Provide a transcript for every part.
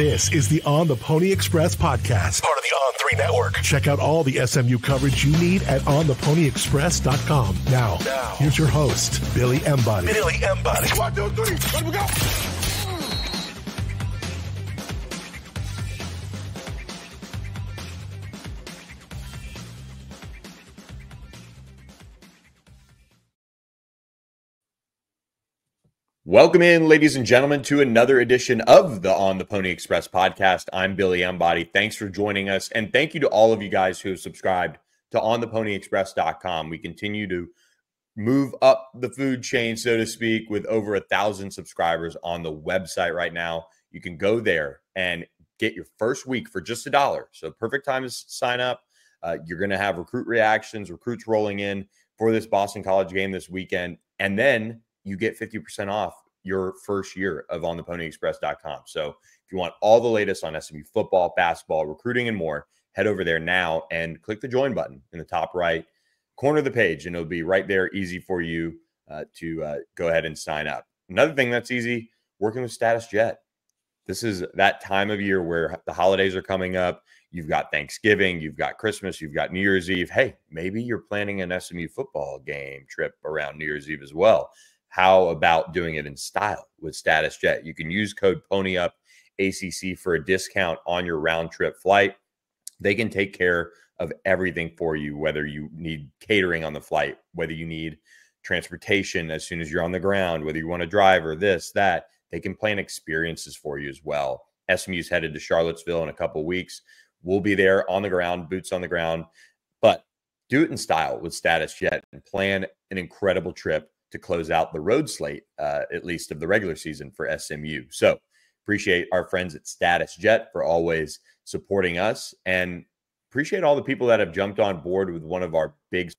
This is the On the Pony Express podcast, part of the On3 network. Check out all the SMU coverage you need at ontheponyexpress.com. Now, here's your host, Billy Embody. Billy Embody. 1, 2, 3, let me go. Welcome in, ladies and gentlemen, to another edition of the On the Pony Express podcast. I'm Billy Embody. Thanks for joining us, and thank you to all of you guys who have subscribed to ontheponyexpress.com. We continue to move up the food chain, so to speak, with over 1,000 subscribers on the website right now. You can go there and get your first week for just $1. So perfect time to sign up. You're going to have recruit reactions, recruits rolling in for this Boston College game this weekend, and then you get 50% off your first year of ontheponyexpress.com. So if you want all the latest on SMU football, basketball, recruiting, and more, head over there now and click the join button in the top right corner of the page, and it'll be right there, easy for you to go ahead and sign up. Another thing that's easy, working with Status Jet. This is that time of year where the holidays are coming up. You've got Thanksgiving, you've got Christmas, you've got New Year's Eve. Hey, maybe you're planning an SMU football game trip around New Year's Eve as well. How about doing it in style with Status Jet? You can use code PONYUPACC for a discount on your round trip flight. They can take care of everything for you, whether you need catering on the flight, whether you need transportation as soon as you're on the ground, whether you want a driver, this, that. They can plan experiences for you as well. SMU's headed to Charlottesville in a couple weeks. We'll be there on the ground, boots on the ground, but do it in style with Status Jet and plan an incredible trip to close out the road slate, at least of the regular season for SMU. So appreciate our friends at Status Jet for always supporting us, and appreciate all the people that have jumped on board with one of our big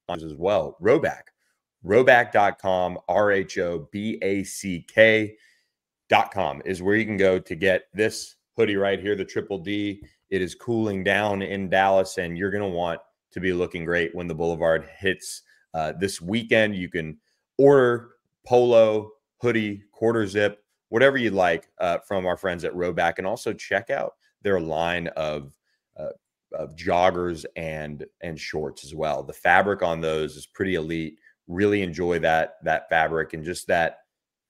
sponsors as well, Roback. Roback.com, RHOBACK.com is where you can go to get this hoodie right here, the Triple D. It is cooling down in Dallas, and you're going to want to be looking great when the Boulevard hits this weekend. You can order polo, hoodie, quarter zip, whatever you'd like from our friends at Roback, and also check out their line of joggers and shorts as well. The fabric on those is pretty elite. Really enjoy that fabric and just that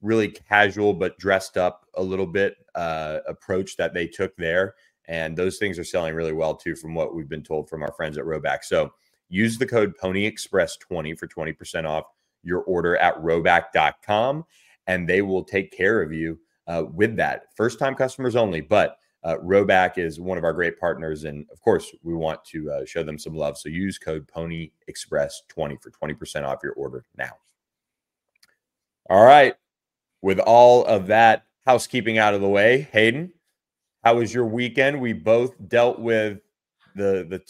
really casual but dressed up a little bit approach that they took there. And those things are selling really well too, from what we've been told from our friends at Roback. So use the code PonyExpress20 for 20% off your order at roback.com, and they will take care of you with that. First-time customers only, but Roback is one of our great partners, and of course, we want to show them some love. So use code PonyExpress20 for 20% off your order now. All right. With all of that housekeeping out of the way, Hayden, how was your weekend? We both dealt with the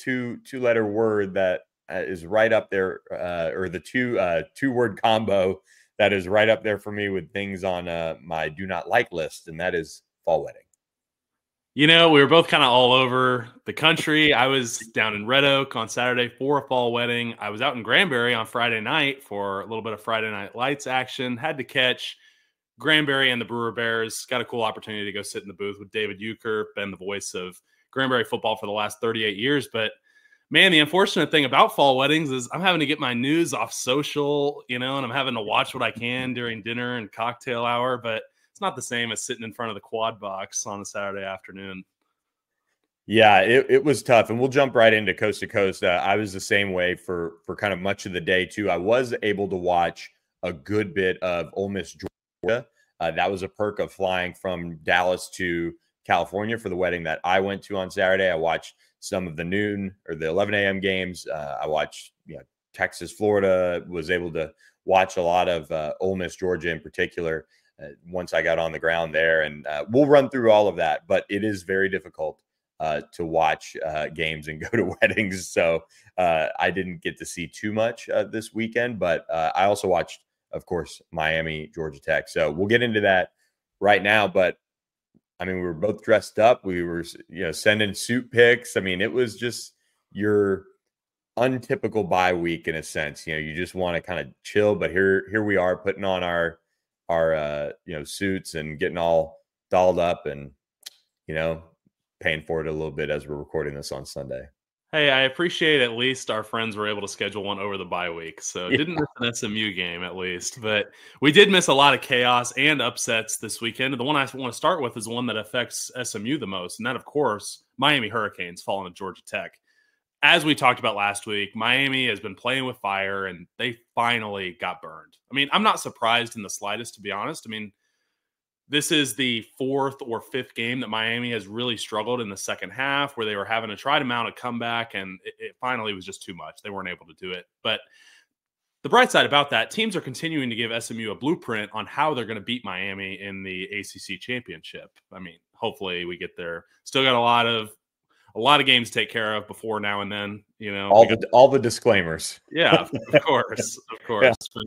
two-letter word that is right up there, or the two-word combo that is right up there for me with things on my do not like list, and that is fall wedding. You know, we were both kind of all over the country. I was down in Red Oak on Saturday for a fall wedding. I was out in Granbury on Friday night for a little bit of Friday Night Lights action. Had to catch Granbury and the Brewer Bears. Got a cool opportunity to go sit in the booth with David Euchre, been the voice of Granbury football for the last 38 years, but man, the unfortunate thing about fall weddings is I'm having to get my news off social, and I'm having to watch what I can during dinner and cocktail hour, but it's not the same as sitting in front of the quad box on a Saturday afternoon. Yeah, it was tough, and we'll jump right into coast to coast. I was the same way for kind of much of the day too. I was able to watch a good bit of Ole Miss, Georgia. That was a perk of flying from Dallas to California for the wedding that I went to on Saturday. I watched some of the noon or the 11 a.m. games. I watched Texas, Florida, was able to watch a lot of Ole Miss, Georgia in particular once I got on the ground there. And we'll run through all of that, but it is very difficult to watch games and go to weddings. So I didn't get to see too much this weekend, but I also watched, of course, Miami, Georgia Tech. So we'll get into that right now, but I mean, we were both dressed up. We were, sending suit pics. I mean, it was just your untypical bye week in a sense. You just want to kind of chill, but here we are putting on our suits and getting all dolled up, and paying for it a little bit as we're recording this on Sunday. Hey, I appreciate at least our friends were able to schedule one over the bye week. So Yeah. didn't miss an SMU game at least, but we did miss a lot of chaos and upsets this weekend. And the one I want to start with is the one that affects SMU the most. And that, of course, Miami Hurricanes falling to Georgia Tech. As we talked about last week, Miami has been playing with fire and they finally got burned. I mean, I'm not surprised in the slightest, to be honest. I mean, this is the fourth or fifth game that Miami has really struggled in the second half, where they were having to try to mount a comeback, and it finally was just too much. They weren't able to do it. But the bright side about that, teams are continuing to give SMU a blueprint on how they're going to beat Miami in the ACC championship. I mean, hopefully we get there. Still got a lot of games to take care of before now and then. All the disclaimers. Yeah, of course, of course. Yeah.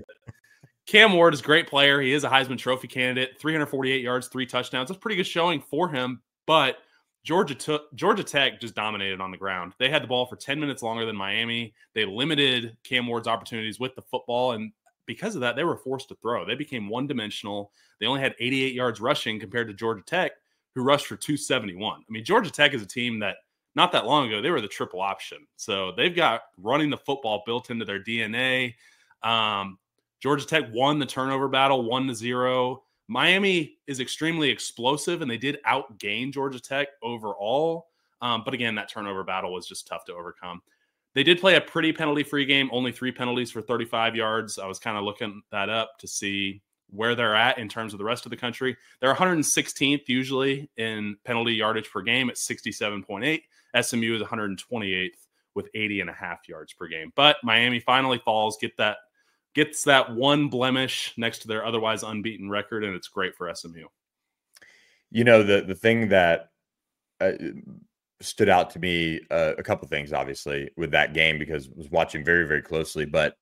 Cam Ward is a great player. He is a Heisman Trophy candidate, 348 yards, 3 touchdowns. That's pretty good showing for him, but Georgia Tech just dominated on the ground. They had the ball for 10 minutes longer than Miami. They limited Cam Ward's opportunities with the football, and because of that, they were forced to throw. They became one-dimensional. They only had 88 yards rushing compared to Georgia Tech, who rushed for 271. I mean, Georgia Tech is a team that not that long ago, they were the triple option. So they've got running the football built into their DNA. Georgia Tech won the turnover battle 1-0. Miami is extremely explosive, and they did outgain Georgia Tech overall. But again, that turnover battle was just tough to overcome. They did play a pretty penalty-free game, only 3 penalties for 35 yards. I was kind of looking that up to see where they're at in terms of the rest of the country. They're 116th usually in penalty yardage per game at 67.8. SMU is 128th with 80.5 yards per game. But Miami finally falls, gets that one blemish next to their otherwise unbeaten record, and it's great for SMU. The thing that stood out to me, a couple things, obviously, with that game, because I was watching very, very closely, but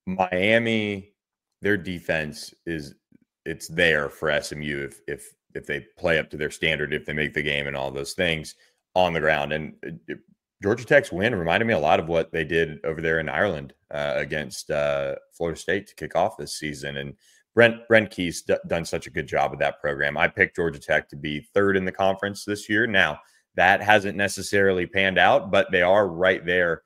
Miami, their defense it's there for SMU if they play up to their standard, if they make the game and all those things on the ground. And Georgia Tech's win reminded me a lot of what they did over there in Ireland against Florida State to kick off this season. And Brent Key's done such a good job with that program. I picked Georgia Tech to be third in the conference this year. Now, that hasn't necessarily panned out, but they are right there,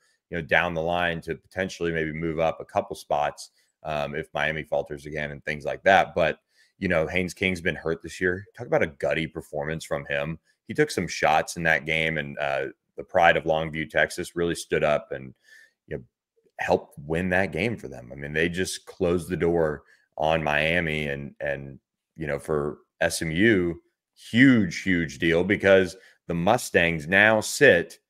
down the line to potentially maybe move up a couple spots if Miami falters again and things like that. But, Haynes King's been hurt this year. Talk about a gutty performance from him. He took some shots in that game, and the pride of Longview, Texas really stood up and helped win that game for them. I mean, they just closed the door on Miami, and for SMU, huge deal, because the Mustangs now sit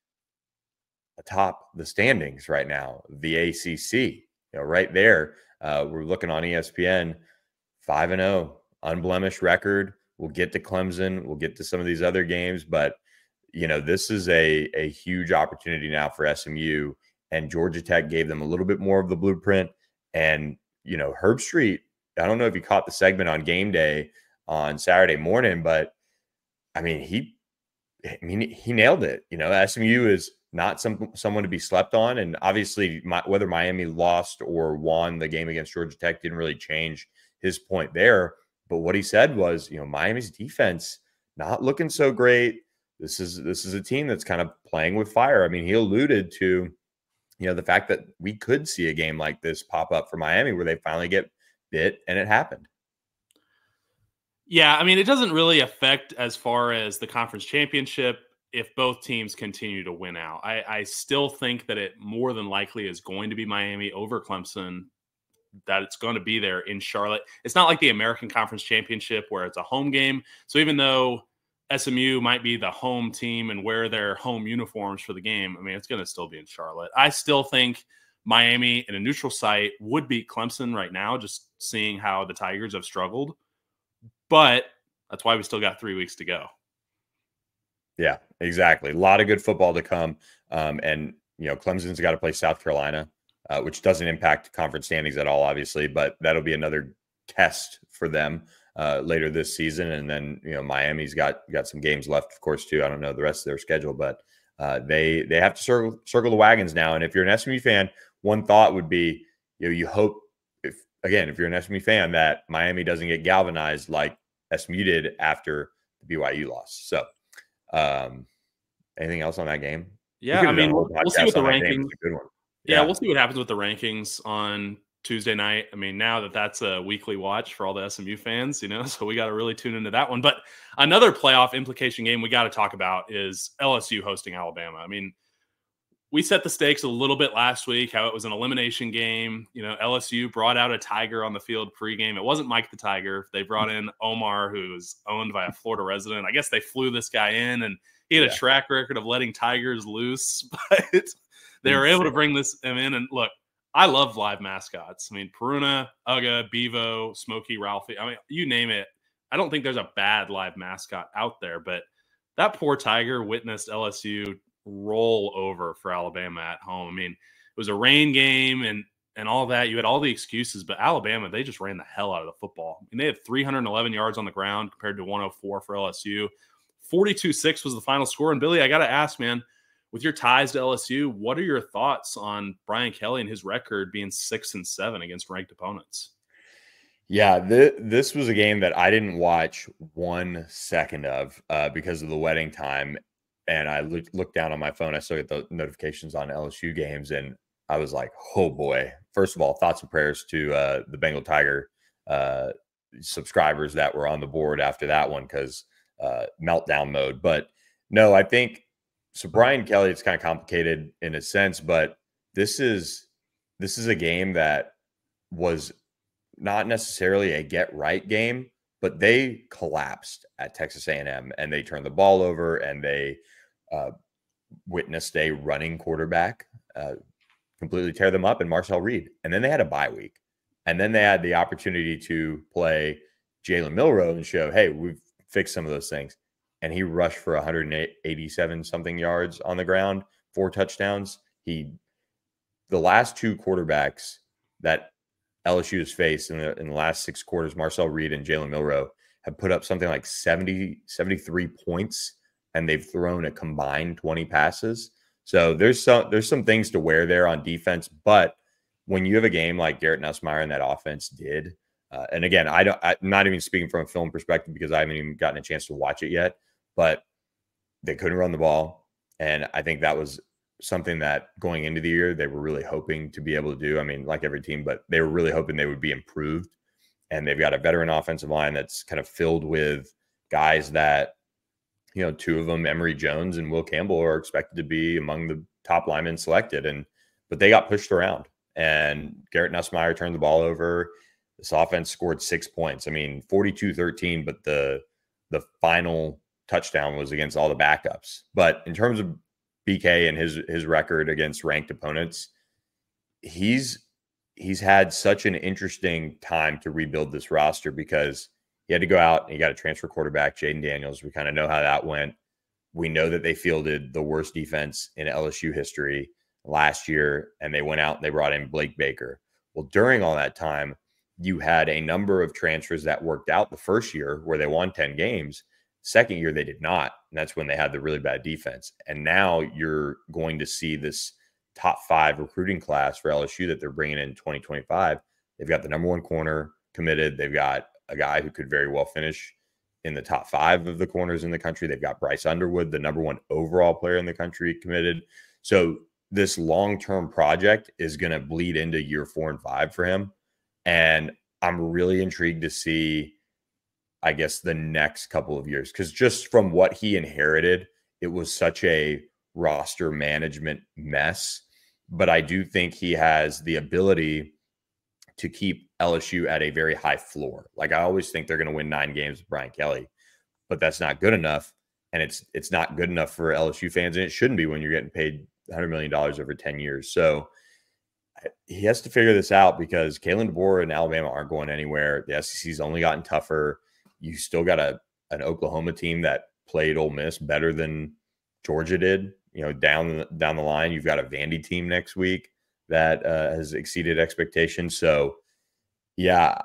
atop the standings right now, the ACC, right there. We're looking on ESPN, 5-0, unblemished record. We'll get to Clemson. We'll get to some of these other games, but this is a huge opportunity now for SMU, and Georgia Tech gave them a little bit more of the blueprint. And, Herb Street, I don't know if you caught the segment on game day on Saturday morning, but he nailed it. SMU is not someone to be slept on. And obviously whether Miami lost or won the game against Georgia Tech didn't really change his point there. But what he said was, Miami's defense not looking so great. This is a team that's kind of playing with fire. He alluded to, the fact that we could see a game like this pop up for Miami where they finally get bit, and it happened. Yeah, it doesn't really affect as far as the conference championship if both teams continue to win out. I still think that it more than likely is going to be Miami over Clemson, that it's going to be there in Charlotte. It's not like the American Conference Championship where it's a home game. So even though SMU might be the home team and wear their home uniforms for the game, it's going to still be in Charlotte. I still think Miami in a neutral site would beat Clemson right now, just seeing how the Tigers have struggled. But that's why we still got 3 weeks to go. Yeah, exactly. A lot of good football to come. And, Clemson's got to play South Carolina, which doesn't impact conference standings at all, obviously, but that'll be another test for them later this season. And then, Miami's got some games left, of course, too. I don't know the rest of their schedule, but they have to circle the wagons now. And if you're an SMU fan, one thought would be, you hope, if you're an SMU fan, that Miami doesn't get galvanized like SMU did after the BYU loss. So Anything else on that game? Yeah, I mean, we'll see what the rankings. It's a good one. Yeah, we'll see what happens with the rankings on Tuesday night. I mean, now that's a weekly watch for all the SMU fans, so we got to really tune into that one. But another playoff implication game we got to talk about is LSU hosting Alabama. I mean, we set the stakes a little bit last week, how it was an elimination game. LSU brought out a Tiger on the field pregame. It wasn't Mike the Tiger. They brought in Omar, who was owned by a Florida resident. I guess they flew this guy in, and he had a track record of letting Tigers loose, but they were able to bring him in. And look, I love live mascots. I mean, Peruna, Uga, Bevo, Smokey, Ralphie. I mean, you name it. I don't think there's a bad live mascot out there, but that poor Tiger witnessed LSU roll over for Alabama at home. I mean, it was a rain game and all that. You had all the excuses, but Alabama, they just ran the hell out of the football. I mean, they had 311 yards on the ground compared to 104 for LSU. 42-6 was the final score. And Billy, I got to ask, man, with your ties to LSU, what are your thoughts on Brian Kelly and his record being 6-7 against ranked opponents? Yeah, this was a game that I didn't watch 1 second of because of the wedding time. And I looked down on my phone. I saw the notifications on LSU games, and I was like, oh, boy. First of all, thoughts and prayers to the Bengal Tiger subscribers that were on the board after that one because meltdown mode. But, no, I think – so Brian Kelly, it's kind of complicated in a sense, but this is a game that was not necessarily a get-right game, but they collapsed at Texas A&M, and they turned the ball over, and they witnessed a running quarterback completely tear them up, and Marcel Reed. And then they had a bye week, and then they had the opportunity to play Jalen Milroe and show, hey, we've fixed some of those things. And he rushed for 187-something yards on the ground, 4 touchdowns. The last 2 quarterbacks that LSU has faced in the last 6 quarters, Marcel Reed and Jalen Milroe, have put up something like 73 points, and they've thrown a combined 20 passes. So there's some things to wear there on defense. But when you have a game like Garrett Nussmeier and that offense did, and again, I'm not even speaking from a film perspective because I haven't even gotten a chance to watch it yet, but they couldn't run the ball. And I think that was something that going into the year, they were really hoping to be able to do. I mean, like every team, but they were really hoping they would be improved. And they've got a veteran offensive line that's kind of filled with guys that, 2 of them, Emory Jones and Will Campbell, are expected to be among the top linemen selected. But they got pushed around, and Garrett Nussmeier turned the ball over. This offense scored 6 points. I mean, 42-13, but the final touchdown was against all the backups. But in terms of BK and his record against ranked opponents, he's had such an interesting time to rebuild this roster because he had to go out and he got a transfer quarterback, Jaden Daniels. We kind of know how that went. We know that they fielded the worst defense in LSU history last year, and they went out and they brought in Blake Baker. Well, during all that time, you had a number of transfers that worked out the first year where they won 10 games. Second year, they did not. And that's when they had the really bad defense. And now you're going to see this top 5 recruiting class for LSU that they're bringing in 2025. They've got the number 1 corner committed. They've got a guy who could very well finish in the top 5 of the corners in the country. They've got Bryce Underwood, the number 1 overall player in the country, committed. So this long-term project is going to bleed into year 4 and 5 for him. And I'm really intrigued to see, I guess, the next couple of years, because just from what he inherited, it was such a roster management mess. But I do think he has the ability to keep LSU at a very high floor. Like, I always think they're going to win 9 games with Brian Kelly, but that's not good enough. And it's not good enough for LSU fans, and it shouldn't be when you're getting paid $100 million over 10 years. So he has to figure this out because Kalen DeBoer and Alabama aren't going anywhere. The SEC's only gotten tougher. You still got an Oklahoma team that played Ole Miss better than Georgia did. Down the line, you've got a Vandy team next week that has exceeded expectations. So, yeah,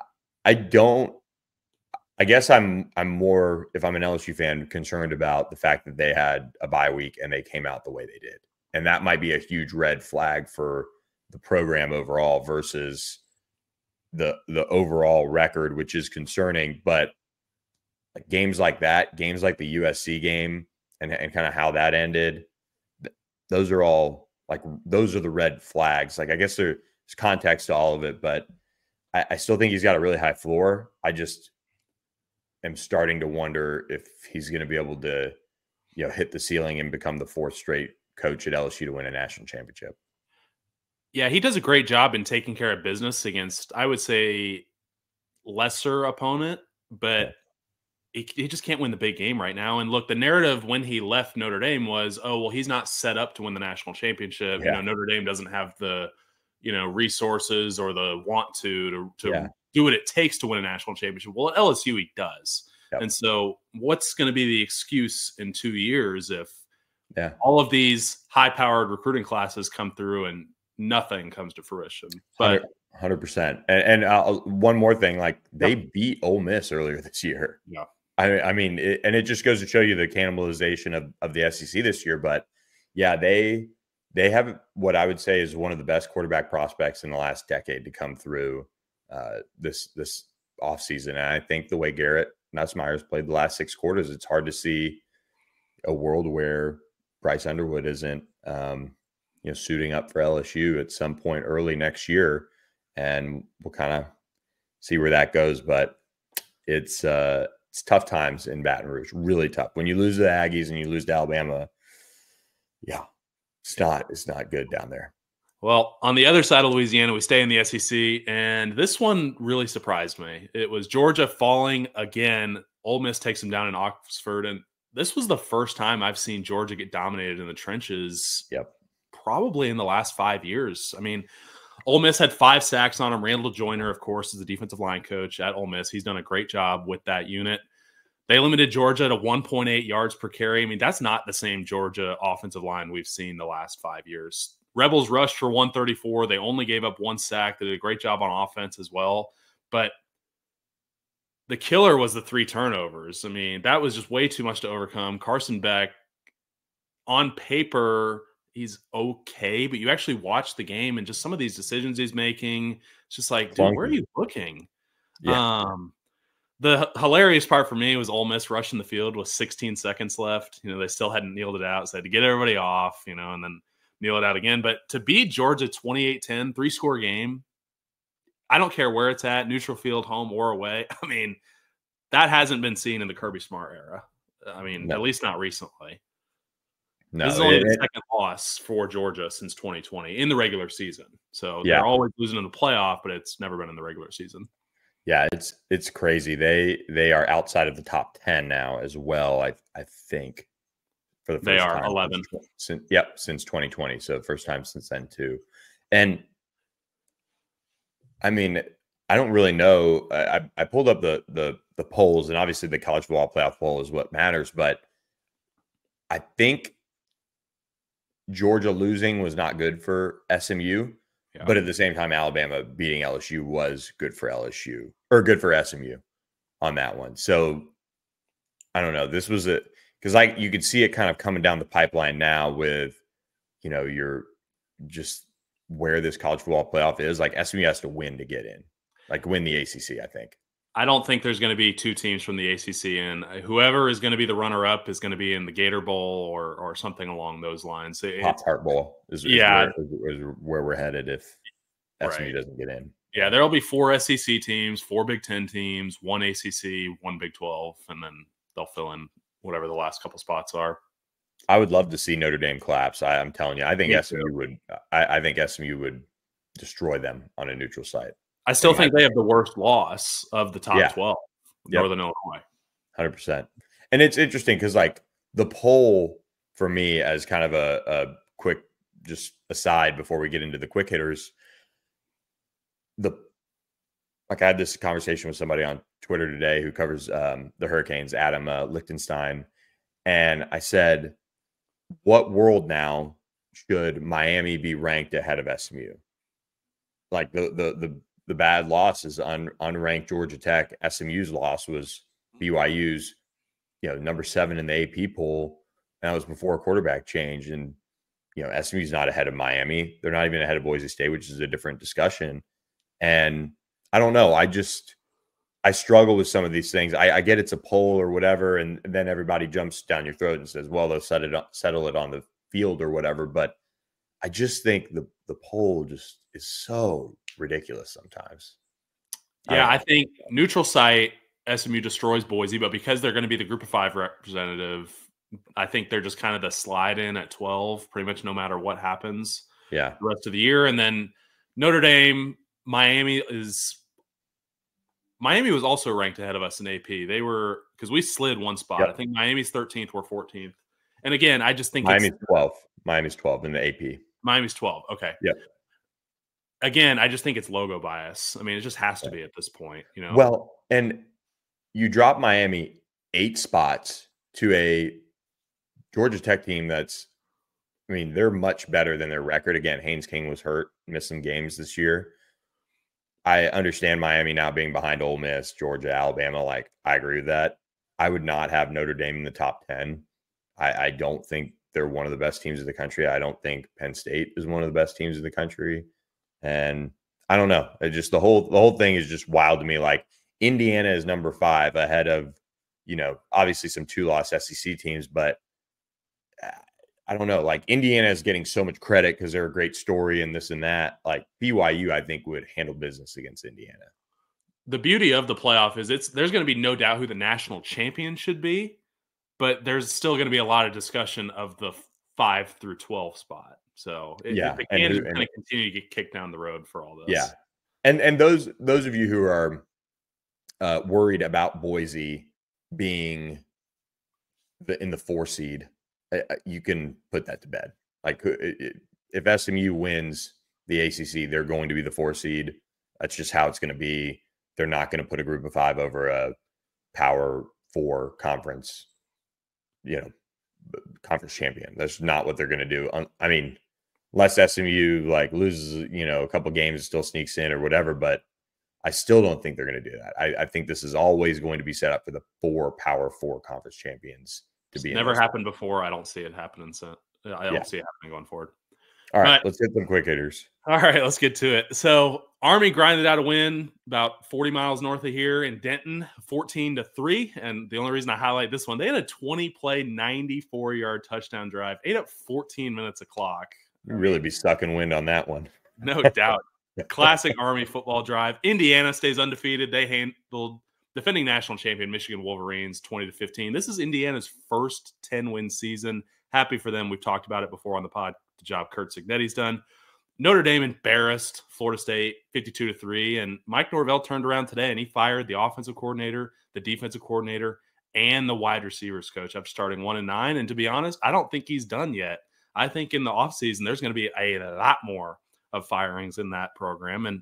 I guess I'm more, if I'm an LSU fan, concerned about the fact that they had a bye week and they came out the way they did. And that might be a huge red flag for the program overall versus the overall record, which is concerning. But games like that, games like the USC game, and kind of how that ended. Those are all those are the red flags. Like, I guess there's context to all of it, but I still think he's got a really high floor. I just am starting to wonder if he's going to be able to, hit the ceiling and become the fourth straight coach at LSU to win a national championship. Yeah, he does a great job in taking care of business against, I would say, lesser opponent, but he just can't win the big game right now. And look, the narrative when he left Notre Dame was, oh, well, he's not set up to win the national championship. Yeah. Notre Dame doesn't have the, resources or the want to do what it takes to win a national championship. Well, at LSU, he does. Yep. And so what's going to be the excuse in 2 years if all of these high-powered recruiting classes come through and nothing comes to fruition? But 100%. And one more thing, they beat Ole Miss earlier this year. Yeah. I mean, it just goes to show you the cannibalization of the SEC this year. But yeah, they have what I would say is one of the best quarterback prospects in the last decade to come through this offseason. And I think the way Garrett Nussmeier's played the last 6 quarters, it's hard to see a world where Bryce Underwood isn't suiting up for LSU at some point early next year. And we'll kind of see where that goes. But it's tough times in Baton Rouge, really tough. When you lose to the Aggies and you lose to Alabama, it's not good down there. Well, on the other side of Louisiana, we stay in the SEC, and this one really surprised me. It was Georgia falling again. Ole Miss takes them down in Oxford, and this was the first time I've seen Georgia get dominated in the trenches. Yep. Probably in the last 5 years. I mean, Ole Miss had 5 sacks on him. Randall Joyner, of course, is the defensive line coach at Ole Miss. He's done a great job with that unit. They limited Georgia to 1.8 yards per carry. I mean, that's not the same Georgia offensive line we've seen the last 5 years. Rebels rushed for 134. They only gave up 1 sack. They did a great job on offense as well. But the killer was the 3 turnovers. I mean, that was just way too much to overcome. Carson Beck, on paper, he's okay, but you actually watch the game and just some of these decisions he's making, it's just like, dude, where are you looking? Yeah. The hilarious part for me was Ole Miss rushing the field with 16 seconds left. They still hadn't kneeled it out, so they had to get everybody off, and then kneel it out again. But to beat Georgia 28-10, 3-score game, I don't care where it's at, neutral field, home or away. I mean, that hasn't been seen in the Kirby Smart era. I mean, at least not recently. No, this is only the second loss for Georgia since 2020 in the regular season. So they're always losing in the playoff, but it's never been in the regular season. Yeah, it's crazy. They are outside of the top 10 now as well. I think for the first time. They are 11. Since 2020. So first time since then too. And I mean, I don't really know. I pulled up the polls, and obviously the college football playoff poll is what matters. But I think Georgia losing was not good for SMU. Yeah. But at the same time, Alabama beating LSU was good for LSU, or good for SMU on that one. So I don't know. This was because you could see it kind of coming down the pipeline now with, you're just where this college football playoff is. SMU has to win to get in, win the ACC, I think. I don't think there's going to be 2 teams from the ACC, and whoever is going to be the runner-up is going to be in the Gator Bowl or something along those lines. Pop-Tart Bowl is where we're headed if SMU doesn't get in. Yeah, there will be 4 SEC teams, 4 Big Ten teams, 1 ACC, 1 Big 12, and then they'll fill in whatever the last couple spots are. I would love to see Notre Dame collapse. I'm telling you, I think SMU would. I think SMU would destroy them on a neutral site. I still think they have the worst loss of the top 12, Northern Illinois. 100%. And it's interesting because, the poll for me, as kind of a quick just aside before we get into the quick hitters, I had this conversation with somebody on Twitter today who covers the Hurricanes, Adam Lichtenstein, and I said, what world now should Miami be ranked ahead of SMU? The bad loss is unranked Georgia Tech. SMU's loss was BYU's, number 7 in the AP poll. And that was before a quarterback change. And, SMU's not ahead of Miami. They're not even ahead of Boise State, which is a different discussion. And I don't know. I struggle with some of these things. I get it's a poll or whatever, and then everybody jumps down your throat and says, well, they'll settle it on the field or whatever. But I just think the poll just is so ridiculous sometimes. Yeah, I think neutral site SMU destroys Boise, but because they're going to be the group of 5 representative, I think they're just kind of the slide in at 12, pretty much no matter what happens the rest of the year. And then Notre Dame, Miami was also ranked ahead of us in AP. They were, because we slid one spot. I think Miami's 13th, we're 14th. And again, I just think Miami's 12. Miami's 12 in the AP. Miami's 12. Okay. Yeah. Again, I just think it's logo bias. I mean, it just has to be at this point, you know. Well, and you drop Miami 8 spots to a Georgia Tech team that's, I mean, they're much better than their record. Again, Haynes King was hurt, missed some games this year. I understand Miami now being behind Ole Miss, Georgia, Alabama. Like, I agree with that. I would not have Notre Dame in the top 10. I don't think they're one of the best teams in the country. I don't think Penn State is one of the best teams in the country. And I don't know. It just the whole thing is just wild to me. Like, Indiana is number 5 ahead of, you know, obviously some 2-loss SEC teams, but I don't know. Like, Indiana is getting so much credit because they're a great story and this and that. Like, BYU, I think, would handle business against Indiana. The beauty of the playoff is there's going to be no doubt who the national champion should be, but there's still going to be a lot of discussion of the 5 through 12 spot. So the can is going to continue to get kicked down the road for all this. Yeah, and those of you who are worried about Boise being in the 4 seed, you can put that to bed. Like, if SMU wins the ACC, they're going to be the 4 seed. That's just how it's going to be. They're not going to put a group of 5 over a Power 4 conference, conference champion. That's not what they're going to do. I mean, unless SMU like loses, a couple games and still sneaks in or whatever, but I still don't think they're going to do that. I think this is always going to be set up for the 4 Power 4 conference champions to be. Never happened before. I don't see it happening. So I don't see it happening going forward. All right, let's hit some quick hitters. All right, let's get to it. So Army grinded out a win about 40 miles north of here in Denton, 14-3. And the only reason I highlight this one, they had a 20-play, 94-yard touchdown drive, ate up 14 minutes of clock. You'd really be sucking wind on that one. No doubt. Classic Army football drive. Indiana stays undefeated. They handled defending national champion Michigan Wolverines 20-15. This is Indiana's first 10-win season. Happy for them. We've talked about it before on the pod. The job Kurt Cignetti's done. Notre Dame embarrassed Florida State 52-3, and Mike Norvell turned around today and he fired the offensive coordinator, the defensive coordinator, and the wide receivers coach after starting 1-9. And to be honest, I don't think he's done yet. I think in the offseason there's going to be a lot more of firings in that program. And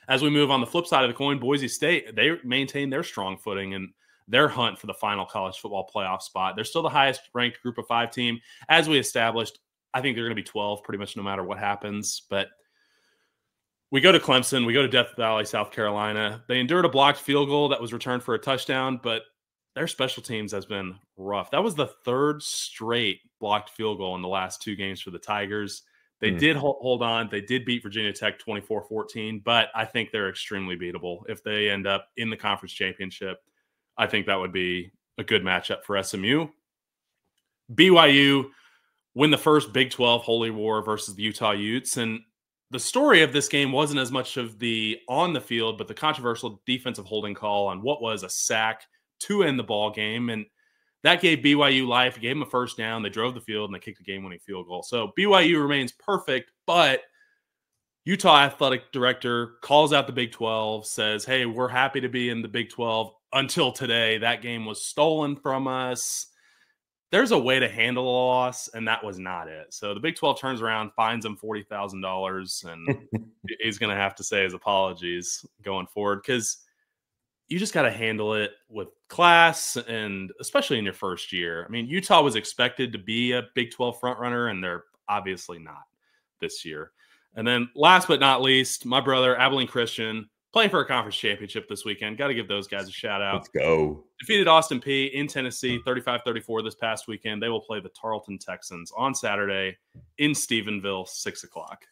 as we move on the flip side of the coin, Boise State, they maintain their strong footing and their hunt for the final college football playoff spot. They're still the highest ranked group of 5 team. As we established, I think they're going to be 12 pretty much no matter what happens. But we go to Clemson. We go to Death Valley, South Carolina. They endured a blocked field goal that was returned for a touchdown, but their special teams has been rough. That was the 3rd straight blocked field goal in the last 2 games for the Tigers. They did hold on. They did beat Virginia Tech 24-14, but I think they're extremely beatable. If they end up in the conference championship, I think that would be a good matchup for SMU. BYU win the first Big 12 Holy War versus the Utah Utes. And the story of this game wasn't as much of the on the field, but the controversial defensive holding call on what was a sack to end the ball game. And that gave BYU life, gave them a first down. They drove the field and they kicked a game-winning field goal. So BYU remains perfect, but Utah athletic director calls out the Big 12, says, hey, we're happy to be in the Big 12. Until today, that game was stolen from us. There's a way to handle a loss, and that was not it. So the Big 12 turns around, fines him $40,000, and he's going to have to say his apologies going forward because you just got to handle it with class, and especially in your first year. I mean, Utah was expected to be a Big 12 frontrunner, and they're obviously not this year. And then last but not least, my brother, Abilene Christian, playing for a conference championship this weekend. Got to give those guys a shout out. Let's go. Defeated Austin Peay in Tennessee 35-34 this past weekend. They will play the Tarleton Texans on Saturday in Stephenville, 6 o'clock.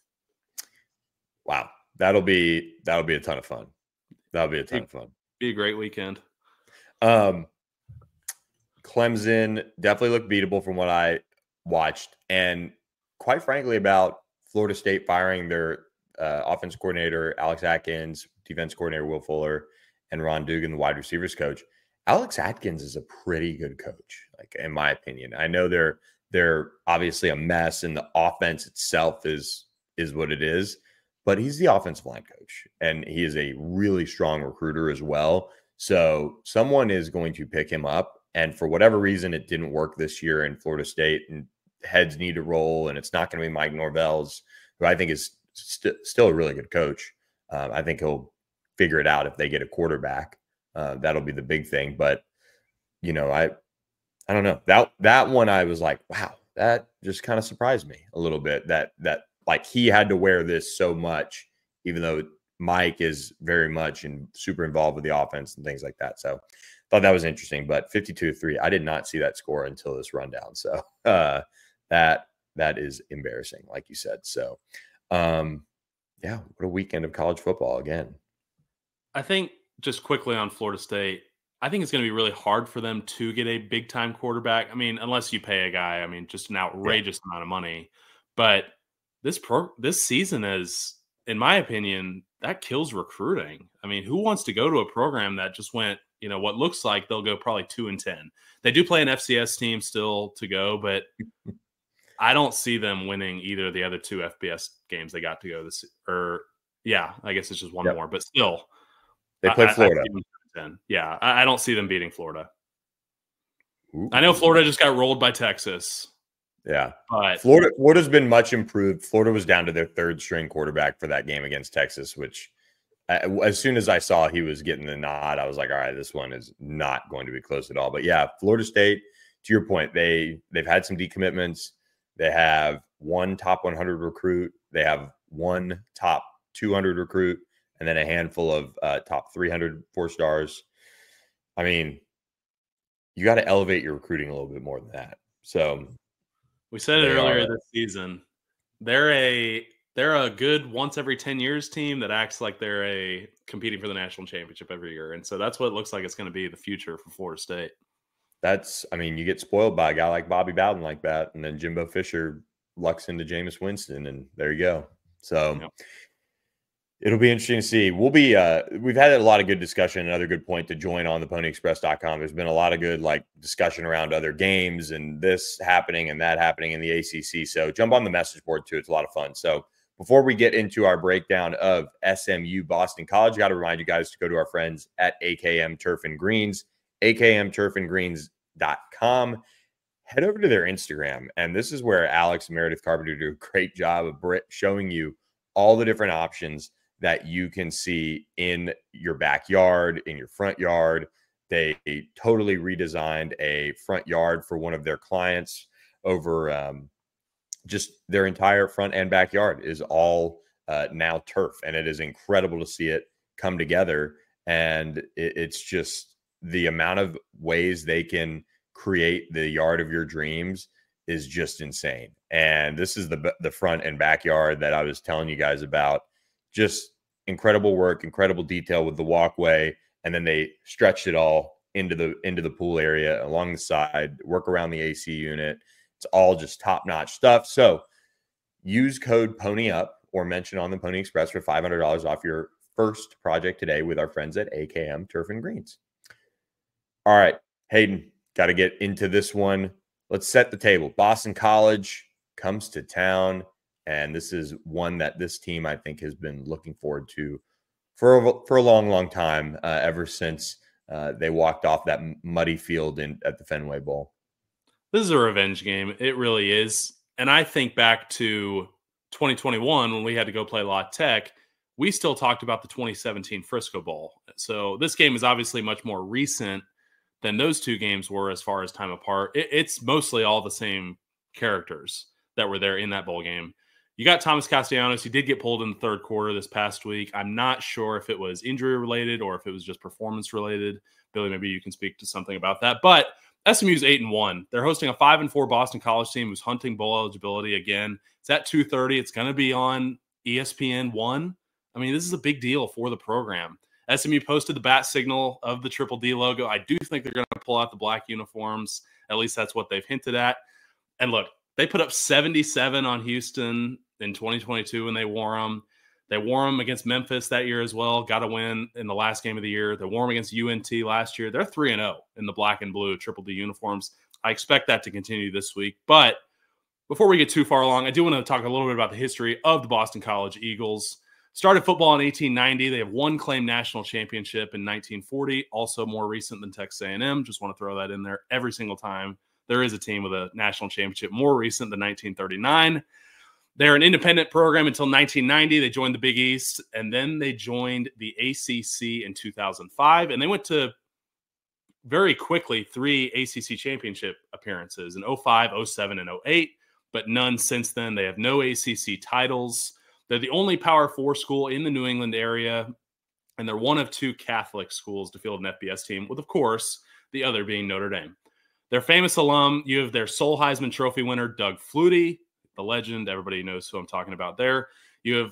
Wow. That'll be a ton of fun. That'll be a ton of fun. Be a great weekend. Clemson definitely looked beatable from what I watched. And quite frankly, about Florida State firing their offense coordinator, Alex Atkins, defense coordinator, Will Fuller, and Ron Dugan, the wide receivers coach. Alex Atkins is a pretty good coach, like in my opinion. I know they're obviously a mess, and the offense itself is what it is, but he's the offensive line coach, and he is a really strong recruiter as well. So someone is going to pick him up. And for whatever reason, it didn't work this year in Florida State, and heads need to roll, and it's not going to be Mike Norvell's, who I think is still a really good coach. I think he'll figure it out if they get a quarterback. That'll be the big thing. But, I don't know. That one I was like, wow, that just kind of surprised me a little bit that like he had to wear this so much, even though Mike is very much and super involved with the offense and things like that. So thought that was interesting, but 52-3, I did not see that score until this rundown. So that is embarrassing, like you said. So yeah, what a weekend of college football again. I think just quickly on Florida State, I think it's going to be really hard for them to get a big time quarterback. I mean, unless you pay a guy, just an outrageous amount of money. But this season is, in my opinion, that kills recruiting. I mean, who wants to go to a program that just went, what looks like they'll go probably 2-10. They do play an FCS team still to go, but I don't see them winning either of the other two FBS games they got to go this. Or yeah, I guess it's just one more, but still, they play Florida. Yeah, I don't see them beating Florida. Ooh. I know Florida just got rolled by Texas. Yeah, but Florida's been much improved. Florida was down to their third string quarterback for that game against Texas, which as soon as I saw he was getting the nod, I was like, all right, this one is not going to be close at all. But yeah, Florida State, to your point, they've had some decommitments. They have one top 100 recruit. They have one top 200 recruit, and then a handful of top 300 4-stars. I mean, you got to elevate your recruiting a little bit more than that. So we said it earlier this season. They're a good once every 10 years team that acts like they're competing for the national championship every year. And so that's what it looks like it's going to be the future for Florida State. You get spoiled by a guy like Bobby Bowden like that, and then Jimbo Fisher lucks into Jameis Winston, and there you go. So It'll be interesting to see. We've had a lot of good discussion. Another good point to join on the ponyexpress.com. There's been a lot of good discussion around other games and this happening and that happening in the ACC. So jump on the message board too. It's a lot of fun. So before we get into our breakdown of SMU Boston College, got to remind you guys to go to our friends at AKM Turf and Greens, akmturfandgreens.com. Head over to their Instagram. And this is where Alex and Meredith Carpenter do a great job of showing you all the different options that you can see in your backyard, in your front yard. They totally redesigned a front yard for one of their clients over just their entire front and backyard is all now turf. And it is incredible to see it come together. And it's just the amount of ways they can create the yard of your dreams is just insane. And this is the front and backyard that I was telling you guys about. Just incredible work, incredible detail with the walkway, and then they stretched it all into the pool area along the side, work around the AC unit. It's all just top-notch stuff. So use code PONYUP or mention on the Pony Express for $500 off your first project today with our friends at AKM Turf and Greens. All right, Hayden, got to get into this one. Let's set the table. Boston College comes to town. And this is one that this team, I think, has been looking forward to for a long, long time, ever since they walked off that muddy field at the Fenway Bowl. This is a revenge game. It really is. And I think back to 2021 when we had to go play La Tech, we still talked about the 2017 Frisco Bowl. So this game is obviously much more recent than those two games were as far as time apart. It's mostly all the same characters that were there in that bowl game. You got Thomas Castellanos. He did get pulled in the third quarter this past week. I'm not sure if it was injury related or if it was just performance related. Billy, maybe you can speak to something about that. But SMU's 8-1. They're hosting a 5-4 Boston College team who's hunting bowl eligibility again. It's at 2:30. It's going to be on ESPN 1. I mean, this is a big deal for the program. SMU posted the bat signal of the Triple D logo. I do think they're going to pull out the black uniforms. At least that's what they've hinted at. And look, they put up 77 on Houston in 2022 when they wore them. They wore them against Memphis that year as well. Got a win in the last game of the year. They wore them against UNT last year. They're 3-0 in the black and blue Triple D uniforms. I expect that to continue this week. But before we get too far along, I do want to talk a little bit about the history of the Boston College Eagles. Started football in 1890. They have one claimed national championship in 1940, also more recent than Texas A&M. Just want to throw that in there every single time there is a team with a national championship, more recent than 1939. They're an independent program until 1990. They joined the Big East, and then they joined the ACC in 2005, and they went to very quickly 3 ACC championship appearances in 05, 07, and 08, but none since then. They have no ACC titles. They're the only Power 4 school in the New England area, and they're one of 2 Catholic schools to field an FBS team, with, of course, the other being Notre Dame. Their famous alum, you have their sole Heisman Trophy winner, Doug Flutie, the legend. Everybody knows who I'm talking about there. You have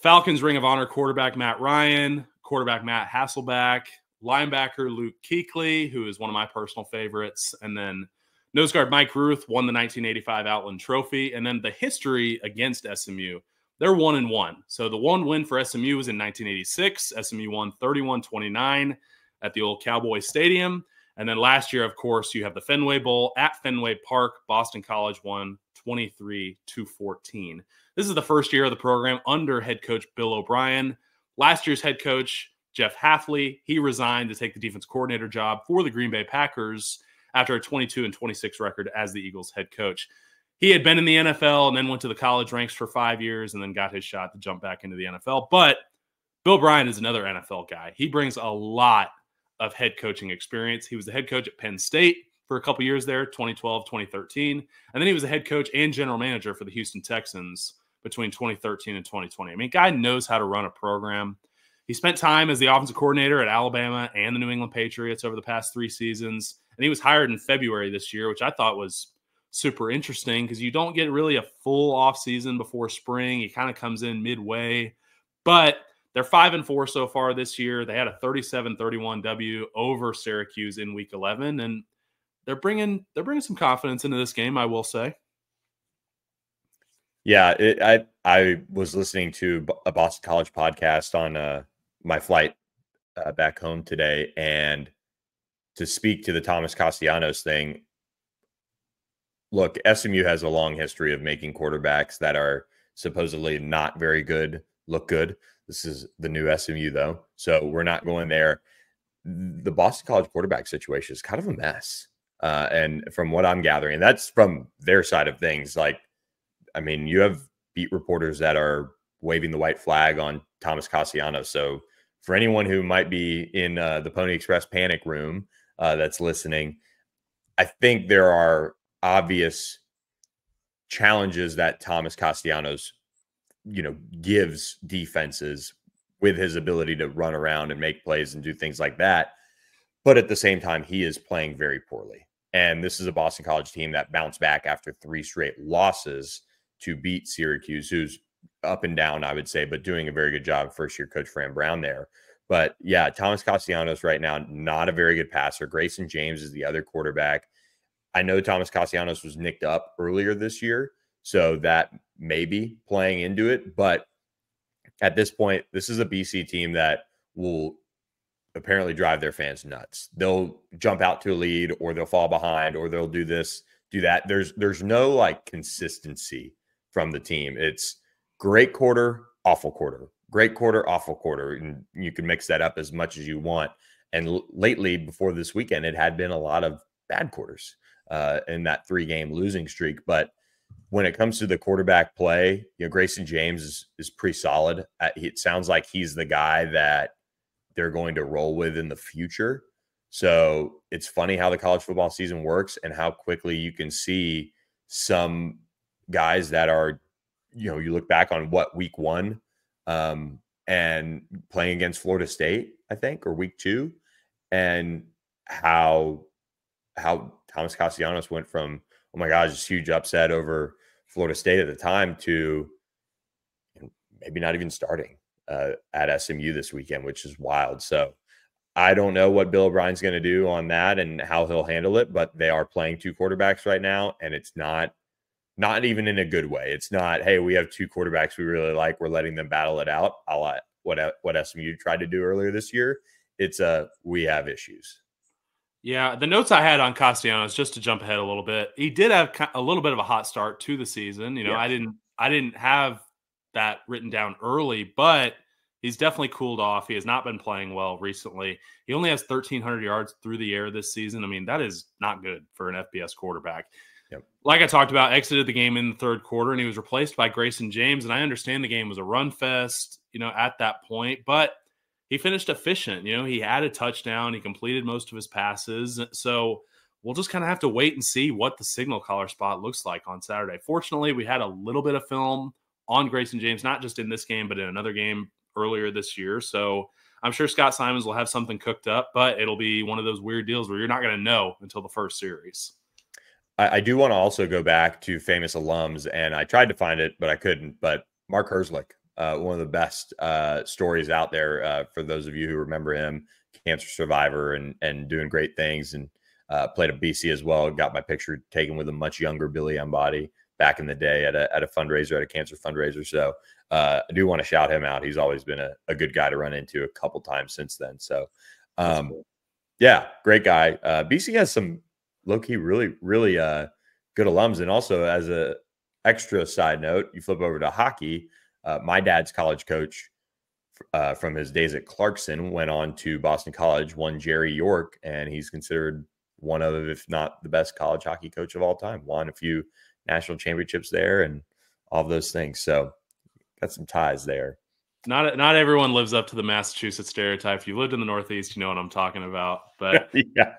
Falcons Ring of Honor quarterback Matt Ryan, quarterback Matt Hasselbeck, linebacker Luke Kuechly, who is one of my personal favorites, and then nose guard Mike Ruth won the 1985 Outland Trophy, and then the history against SMU. They're 1-1. So the one win for SMU was in 1986. SMU won 31-29 at the old Cowboy Stadium. And then last year, of course, you have the Fenway Bowl at Fenway Park. Boston College won 23-14. This is the first year of the program under head coach Bill O'Brien. Last year's head coach, Jeff Hafley, he resigned to take the defense coordinator job for the Green Bay Packers after a 22-26 record as the Eagles head coach. He had been in the NFL and then went to the college ranks for 5 years and then got his shot to jump back into the NFL. But Bill O'Brien is another NFL guy. He brings a lot of head coaching experience. He was the head coach at Penn State for a couple years there, 2012, 2013. And then he was the head coach and general manager for the Houston Texans between 2013 and 2020. I mean, guy knows how to run a program. He spent time as the offensive coordinator at Alabama and the New England Patriots over the past 3 seasons. And he was hired in February this year, which I thought was super interesting because you don't get really a full offseason before spring. He kind of comes in midway. But they're 5-4 so far this year. They had a 37-31 W over Syracuse in Week 11, and they're bringing some confidence into this game, I will say. Yeah, I was listening to a Boston College podcast on my flight back home today, and to speak to the Thomas Castellanos thing, look, SMU has a long history of making quarterbacks that are supposedly not very good look good. This is the new SMU, though, so we're not going there. The Boston College quarterback situation is kind of a mess. And from what I'm gathering, that's from their side of things. Like, I mean, you have beat reporters that are waving the white flag on Thomas Castellanos. So for anyone who might be in the Pony Express panic room that's listening, I think there are obvious challenges that Thomas Castellanos, gives defenses with his ability to run around and make plays and do things like that. But at the same time, he is playing very poorly. And this is a Boston College team that bounced back after 3 straight losses to beat Syracuse, who's up and down, I would say, but doing a very good job. First-year coach Fran Brown there. But, yeah, Thomas Castellanos right now, not a very good passer. Grayson James is the other quarterback. I know Thomas Castellanos was nicked up earlier this year, so that may be playing into it. But at this point, this is a BC team that will apparently drive their fans nuts. They'll jump out to a lead, or they'll fall behind, or they'll do this, do that. There's no like consistency from the team. It's great quarter, awful quarter, great quarter, awful quarter. And you can mix that up as much as you want. And lately, before this weekend, it had been a lot of bad quarters in that 3-game losing streak. But when it comes to the quarterback play, Grayson James is pretty solid. It sounds like he's the guy that they're going to roll with in the future. So it's funny how the college football season works and how quickly you can see some guys that are, you look back on week 1 and playing against Florida State, I think, or week 2, and how Thomas Castellanos went from, oh my gosh, this huge upset over Florida State at the time to maybe not even starting. at SMU this weekend, which is wild. So I don't know what Bill O'Brien's going to do on that and how he'll handle it, but they are playing two quarterbacks right now, and it's not even in a good way. It's not, hey, we have two quarterbacks we really like, we're letting them battle it out, a la what SMU tried to do earlier this year. It's we have issues. Yeah, the notes I had on Castellanos, just to jump ahead a little bit, he did have a little bit of a hot start to the season. You know, Yes. I didn't have that written down early, but he's definitely cooled off. He has not been playing well recently. He only has 1,300 yards through the air this season. I mean, that is not good for an FBS quarterback. Yep. Like I talked about, exited the game in the third quarter, and he was replaced by Grayson James. And I understand the game was a run fest, you know, at that point, but he finished efficient. You know, he had a touchdown. He completed most of his passes. So we'll just kind of have to wait and see what the signal caller spot looks like on Saturday. Fortunately, we had a little bit of film on Grayson James, not just in this game, but in another game earlier this year. So I'm sure Scott Simons will have something cooked up, but it'll be one of those weird deals where you're not going to know until the first series. I do want to also go back to famous alums, and I tried to find it, but I couldn't. But Mark Herzlich, one of the best stories out there for those of you who remember him, cancer survivor and doing great things, and played at BC as well. Got my picture taken with a much younger Billy Embody back in the day at a fundraiser, at a cancer fundraiser. So I do want to shout him out. He's always been a good guy to run into a couple times since then. So cool. Yeah, great guy. BC has some low-key really good alums. And also, as a extra side note, you flip over to hockey. My dad's college coach from his days at Clarkson went on to Boston College, won Jerry York, and he's considered one of, if not the best college hockey coach of all time. Won a few national championships there and all of those things. So got some ties there. Not everyone lives up to the Massachusetts stereotype. If you lived in the Northeast, you know what I'm talking about. But yeah.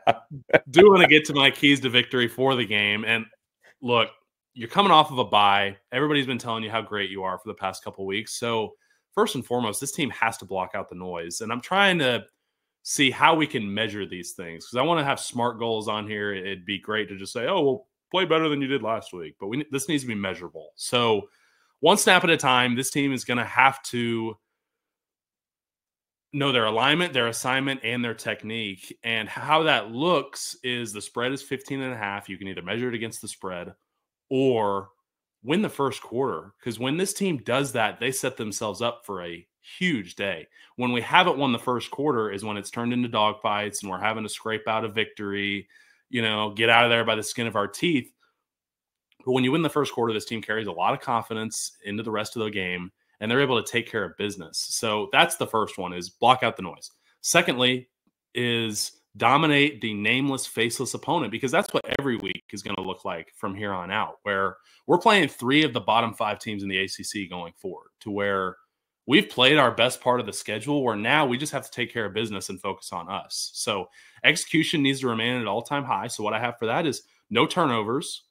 Do want to get to my keys to victory for the game. And look, you're coming off of a bye. Everybody's been telling you how great you are for the past couple of weeks. So first and foremost, this team has to block out the noise. And I'm trying to see how we can measure these things, because I want to have smart goals on here. It'd be great to just say, oh, well, play better than you did last week. But this needs to be measurable. So one snap at a time, this team is going to have to know their alignment, their assignment, and their technique. And how that looks is the spread is 15.5. You can either measure it against the spread or win the first quarter. Because when this team does that, they set themselves up for a huge day. When we haven't won the first quarter is when it's turned into dogfights and we're having to scrape out a victory, you know, get out of there by the skin of our teeth. But when you win the first quarter, this team carries a lot of confidence into the rest of the game, and they're able to take care of business. So that's the first one, is block out the noise. Secondly is dominate the nameless, faceless opponent, because that's what every week is going to look like from here on out, where we're playing 3 of the bottom 5 teams in the ACC going forward, to where we've played our best part of the schedule, where now we just have to take care of business and focus on us. So execution needs to remain at an all-time high. So what I have for that is no turnovers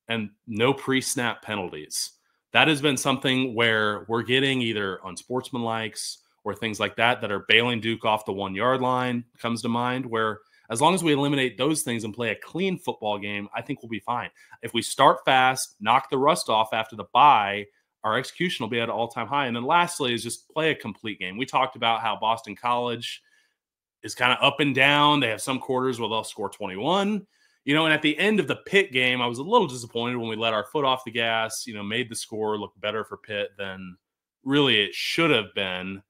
and no pre-snap penalties. That has been something where we're getting either unsportsmanlikes or things like that are bailing Duke off the 1-yard line, comes to mind, where as long as we eliminate those things and play a clean football game, I think we'll be fine. If we start fast, knock the rust off after the bye, our execution will be at an all-time high. And then lastly is just play a complete game. We talked about how Boston College is kind of up and down. They have some quarters where they'll score 21. You know, and at the end of the Pitt game, I was a little disappointed when we let our foot off the gas, you know, made the score look better for Pitt than really it should have been.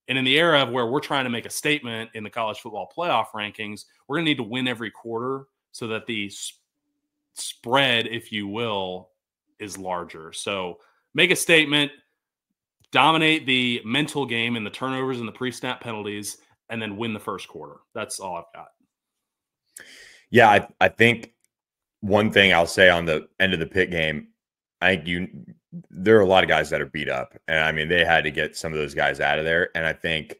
And in the era of where we're trying to make a statement in the college football playoff rankings, we're going to need to win every quarter so that the spread, if you will, is larger. So make a statement, dominate the mental game and the turnovers and the pre-snap penalties, and then win the first quarter. That's all I've got. Yeah, I think one thing I'll say on the end of the Pitt game, I think there are a lot of guys that are beat up. And I mean, they had to get some of those guys out of there. And I think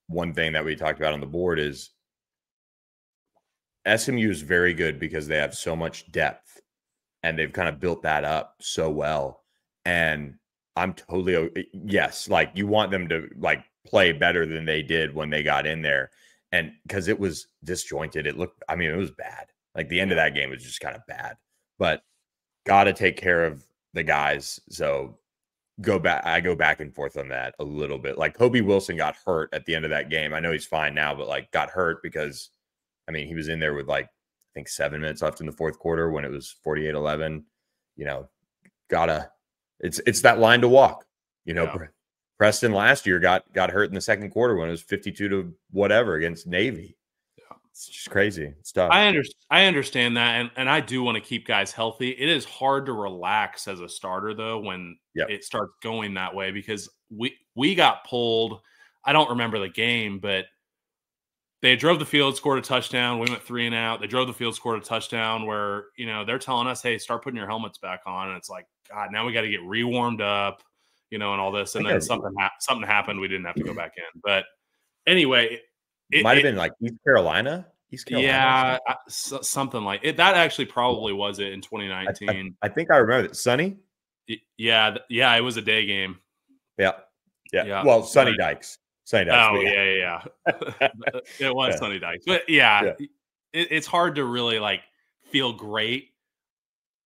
one thing that we talked about on the board is SMU is very good because they have so much depth and they've kind of built that up so well. And I'm totally, yes, like you want them to like play better than they did when they got in there. And because it was disjointed, it was bad. Like the end of that game was just kind of bad, but got to take care of the guys. So I go back and forth on that a little bit. Like Kobe Wilson got hurt at the end of that game. I know he's fine now, but like got hurt because, I mean, he was in there with like, I think 7 minutes left in the fourth quarter when it was 48-11. You know, it's that line to walk. You know, yeah. Preston last year got hurt in the second quarter when it was 52 to whatever against Navy. Yeah. It's just crazy. It's tough. I understand that, and I do want to keep guys healthy. It is hard to relax as a starter though when it starts going that way, because we got pulled. I don't remember the game, but they drove the field, scored a touchdown. We went 3 and out. They drove the field, scored a touchdown where, you know, they're telling us, hey, start putting your helmets back on. And it's like, God, now we got to get re-warmed up, you know, and all this. And then something happened. We didn't have to go back in. But anyway. It might have been like East Carolina. Yeah, something like it. That actually probably was it in 2019. I think I remember it. Sunny? Yeah, it was a day game. Yeah. Well, Sunny Dykes. Oh, yeah. It was Sunny Dykes. But it's hard to really like feel great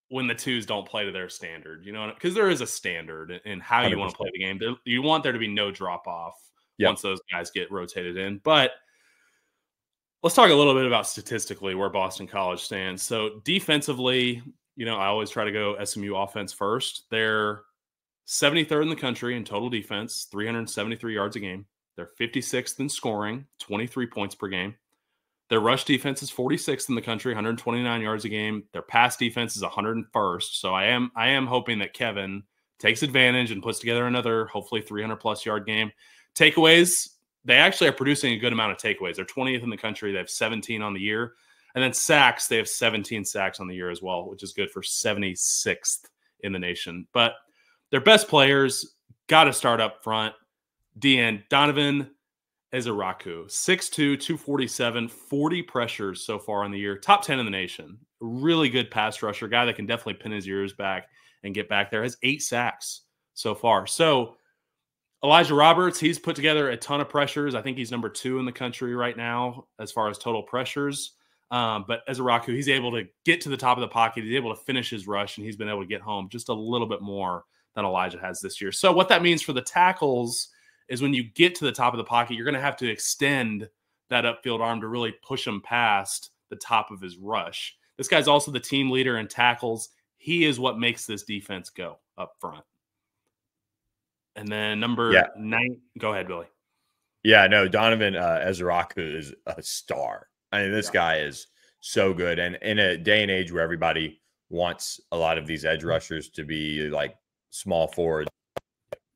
when the twos don't play to their standard, you know, because there is a standard in how you 100%. Want to play the game. You want there to be no drop off once those guys get rotated in. But let's talk a little bit about statistically where Boston College stands. So defensively, you know, I always try to go SMU offense first. They're 73rd in the country in total defense, 373 yards a game. They're 56th in scoring, 23 points per game. Their rush defense is 46th in the country, 129 yards a game. Their pass defense is 101st. So I am hoping that Kevin takes advantage and puts together another, hopefully 300-plus yard game. Takeaways, they actually are producing a good amount of takeaways. They're 20th in the country. They have 17 on the year. And then sacks, they have 17 sacks on the year as well, which is good for 76th in the nation. But their best players got to start up front. Donovan Ezeraku, 6'2", 247, 40 pressures so far in the year. Top 10 in the nation. Really good pass rusher. Guy that can definitely pin his ears back and get back there. Has 8 sacks so far. So Elijah Roberts, he's put together a ton of pressures. I think he's number 2 in the country right now as far as total pressures. But Ezeraku, he's able to get to the top of the pocket. He's able to finish his rush, and he's been able to get home just a little bit more than Elijah has this year. So what that means for the tackles is when you get to the top of the pocket, you're going to have to extend that upfield arm to really push him past the top of his rush. This guy's also the team leader in tackles. He is what makes this defense go up front. And then number 9, go ahead, Billy. Yeah, no, Donovan Ezeraku is a star. I mean, this guy is so good. And in a day and age where everybody wants a lot of these edge rushers to be like small forwards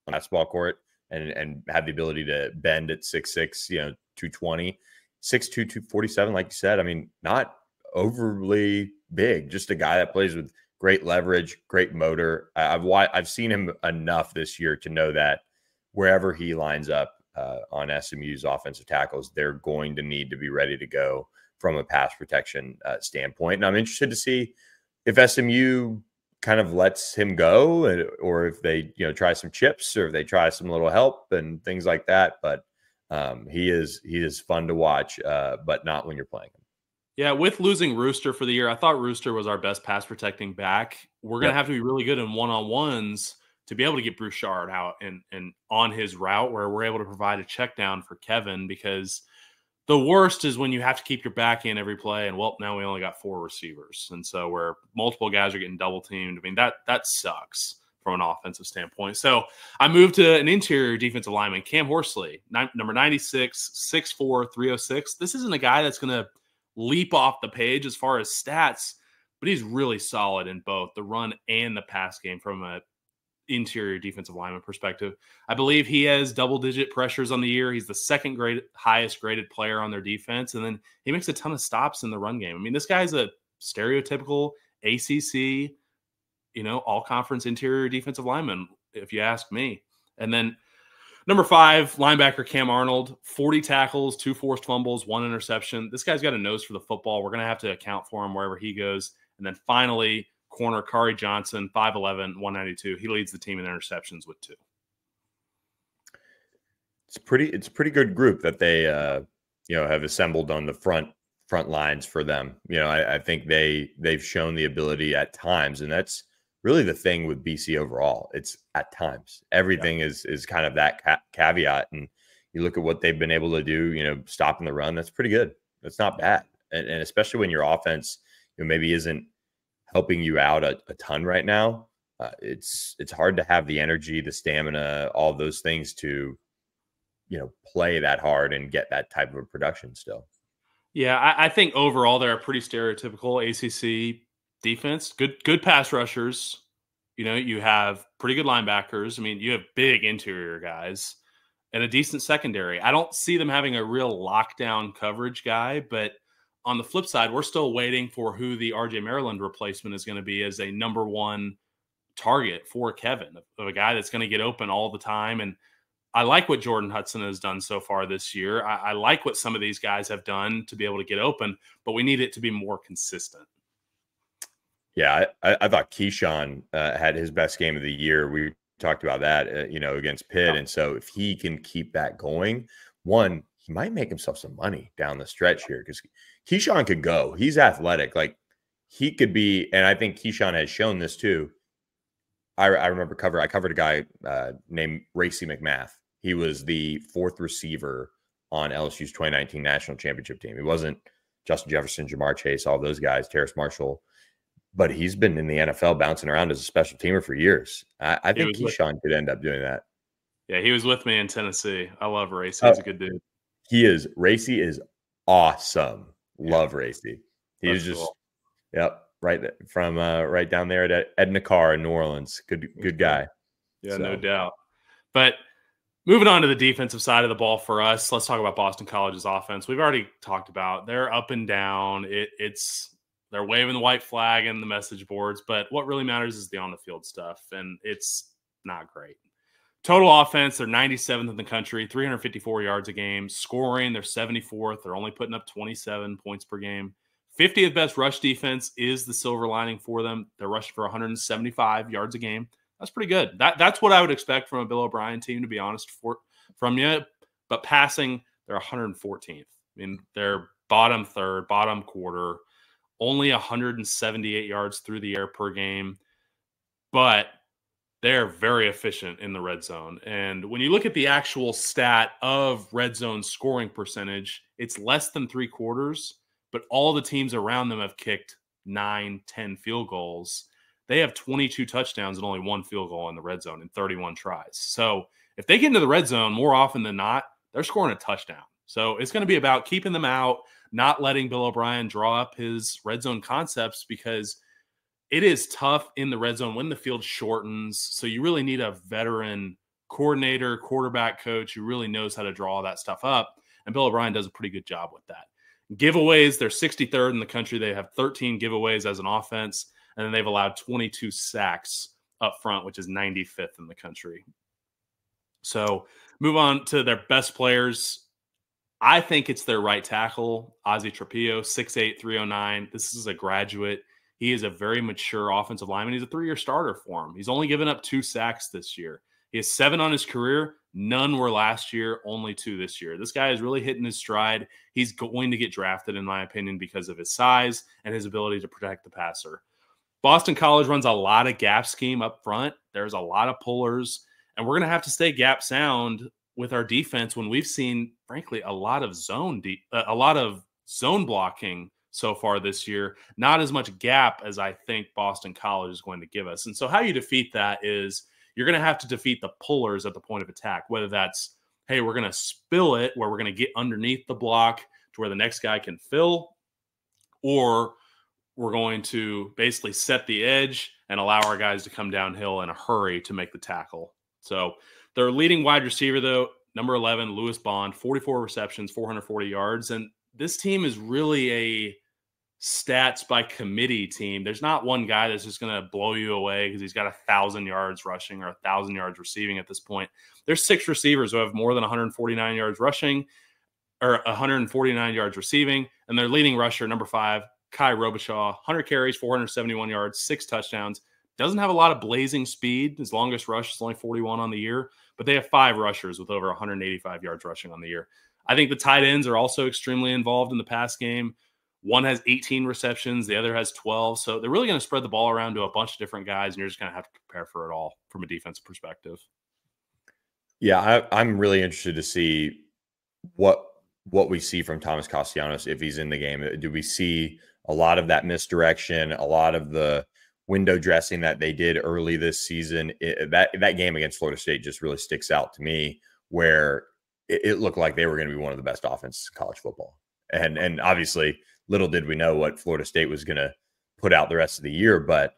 on basketball court and have the ability to bend at 6'6", you know, 220, 6'2", 247, like you said. I mean, not overly big, just a guy that plays with great leverage, great motor. I've seen him enough this year to know that wherever he lines up on SMU's offensive tackles, they're going to need to be ready to go from a pass protection standpoint. And I'm interested to see if SMU kind of lets him go, or if they, you know, try some chips, or if they try some little help and things like that. But he is fun to watch, but not when you're playing him. Yeah, with losing Rooster for the year, I thought Rooster was our best pass protecting back. We're going to have to be really good in one-on-ones to be able to get Broussard out and on his route where we're able to provide a check down for Kevin, because the worst is when you have to keep your back in every play and, well, now we only got 4 receivers. And so where multiple guys are getting double teamed, I mean, that sucks from an offensive standpoint. So I moved to an interior defensive lineman, Cam Horsley, number 96, 6'4", 306. This isn't a guy that's going to leap off the page as far as stats, but he's really solid in both the run and the pass game from a interior defensive lineman perspective. I believe he has double-digit pressures on the year. He's the second highest graded player on their defense, and then he makes a ton of stops in the run game. I mean, this guy's a stereotypical ACC, you know, all-conference interior defensive lineman, if you ask me. And then number 5, linebacker Cam Arnold, 40 tackles, 2 forced fumbles, 1 interception. This guy's got a nose for the football. We're going to have to account for him wherever he goes. And then finally, corner Kari Johnson, 5'11", 192. He leads the team in interceptions with 2. It's a pretty good group that they have assembled on the front lines for them. You know, I think they've shown the ability at times, and that's really the thing with BC overall. It's at times everything is kind of that caveat, and you look at what they've been able to do. Stopping the run, that's pretty good. That's not bad, and especially when your offense maybe isn't helping you out a ton right now. It's hard to have the energy, the stamina, all those things to play that hard and get that type of a production still. Yeah, I think overall they're a pretty stereotypical ACC defense. Good pass rushers. You have pretty good linebackers. I mean, you have big interior guys and a decent secondary. I don't see them having a real lockdown coverage guy, but on the flip side, we're still waiting for who the RJ Maryland replacement is going to be as a number one target for Kevin, of a guy that's going to get open all the time. And I like what Jordan Hudson has done so far this year. I like what some of these guys have done to be able to get open, but we need it to be more consistent. Yeah, I thought Keyshawn had his best game of the year. We talked about that, against Pitt. Yeah. And so if he can keep that going, one, he might make himself some money down the stretch here, because Keyshawn could go. He's athletic. Like, he could be, and I think Keyshawn has shown this too. I remember I covered a guy named Racy McMath. He was the fourth receiver on LSU's 2019 national championship team. He wasn't Justin Jefferson, Jamar Chase, all those guys, Terrace Marshall, but he's been in the NFL bouncing around as a special teamer for years. I think Keyshawn could end up doing that. Yeah, he was with me in Tennessee. I love Racy. He's a good dude. He is. Racy is awesome. Love Racy. He was just, cool. Yep, right down there at Edna Carr in New Orleans. Good guy. Yeah, so. No doubt. But moving on to the defensive side of the ball for us, let's talk about Boston College's offense. We've already talked about they're up and down. They're waving the white flag in the message boards, but what really matters is the on-the-field stuff, and it's not great. Total offense, they're 97th in the country, 354 yards a game. Scoring, they're 74th. They're only putting up 27 points per game. 50th best rush defense is the silver lining for them. They're rushing for 175 yards a game. That's pretty good. That's what I would expect from a Bill O'Brien team, to be honest, from you. But passing, they're 114th. I mean, they're bottom third, bottom quarter, only 178 yards through the air per game. But they're very efficient in the red zone. And when you look at the actual stat of red zone scoring percentage, it's less than 3/4, but all the teams around them have kicked 9-10 field goals. They have 22 touchdowns and only one field goal in the red zone in 31 tries. So if they get into the red zone more often than not, they're scoring a touchdown. So it's going to be about keeping them out, not letting Bill O'Brien draw up his red zone concepts, because it is tough in the red zone when the field shortens. So you really need a veteran coordinator, quarterback coach who really knows how to draw all that stuff up. And Bill O'Brien does a pretty good job with that. Giveaways, they're 63rd in the country. They have 13 giveaways as an offense. And then they've allowed 22 sacks up front, which is 95th in the country. So move on to their best players. I think it's their right tackle, Ozzie Trapillo, 6'8", 309. This is a graduate. He is a very mature offensive lineman. He's a 3-year starter for him. He's only given up 2 sacks this year. He has 7 on his career. None were last year, only 2 this year. This guy is really hitting his stride. He's going to get drafted, in my opinion, because of his size and his ability to protect the passer. Boston College runs a lot of gap scheme up front. There's a lot of pullers, and we're going to have to stay gap sound with our defense when we've seen, frankly, a lot of zone blocking so far this year. Not as much gap as I think Boston College is going to give us. And so how you defeat that is you're going to have to defeat the pullers at the point of attack, whether that's, hey, we're going to spill it where we're going to get underneath the block to where the next guy can fill, or we're going to basically set the edge and allow our guys to come downhill in a hurry to make the tackle. So their leading wide receiver, though, number 11, Lewis Bond, 44 receptions, 440 yards. And this team is really a stats by committee team. There's not one guy that's just going to blow you away because he's got 1,000 yards rushing or 1,000 yards receiving at this point. There's 6 receivers who have more than 149 yards rushing or 149 yards receiving. And their leading rusher, number 5, Kai Robichaud, 100 carries, 471 yards, 6 touchdowns. Doesn't have a lot of blazing speed. His longest rush is only 41 on the year, but they have 5 rushers with over 185 yards rushing on the year. I think the tight ends are also extremely involved in the pass game. One has 18 receptions, the other has 12. So they're really going to spread the ball around to a bunch of different guys, and you're just going to have to prepare for it all from a defensive perspective. Yeah, I'm really interested to see what we see from Thomas Castellanos if he's in the game. Do we see a lot of that misdirection, a lot of the window dressing that they did early this season? That game against Florida State just really sticks out to me, where it looked like they were going to be one of the best offenses in college football. And obviously, little did we know what Florida State was going to put out the rest of the year. But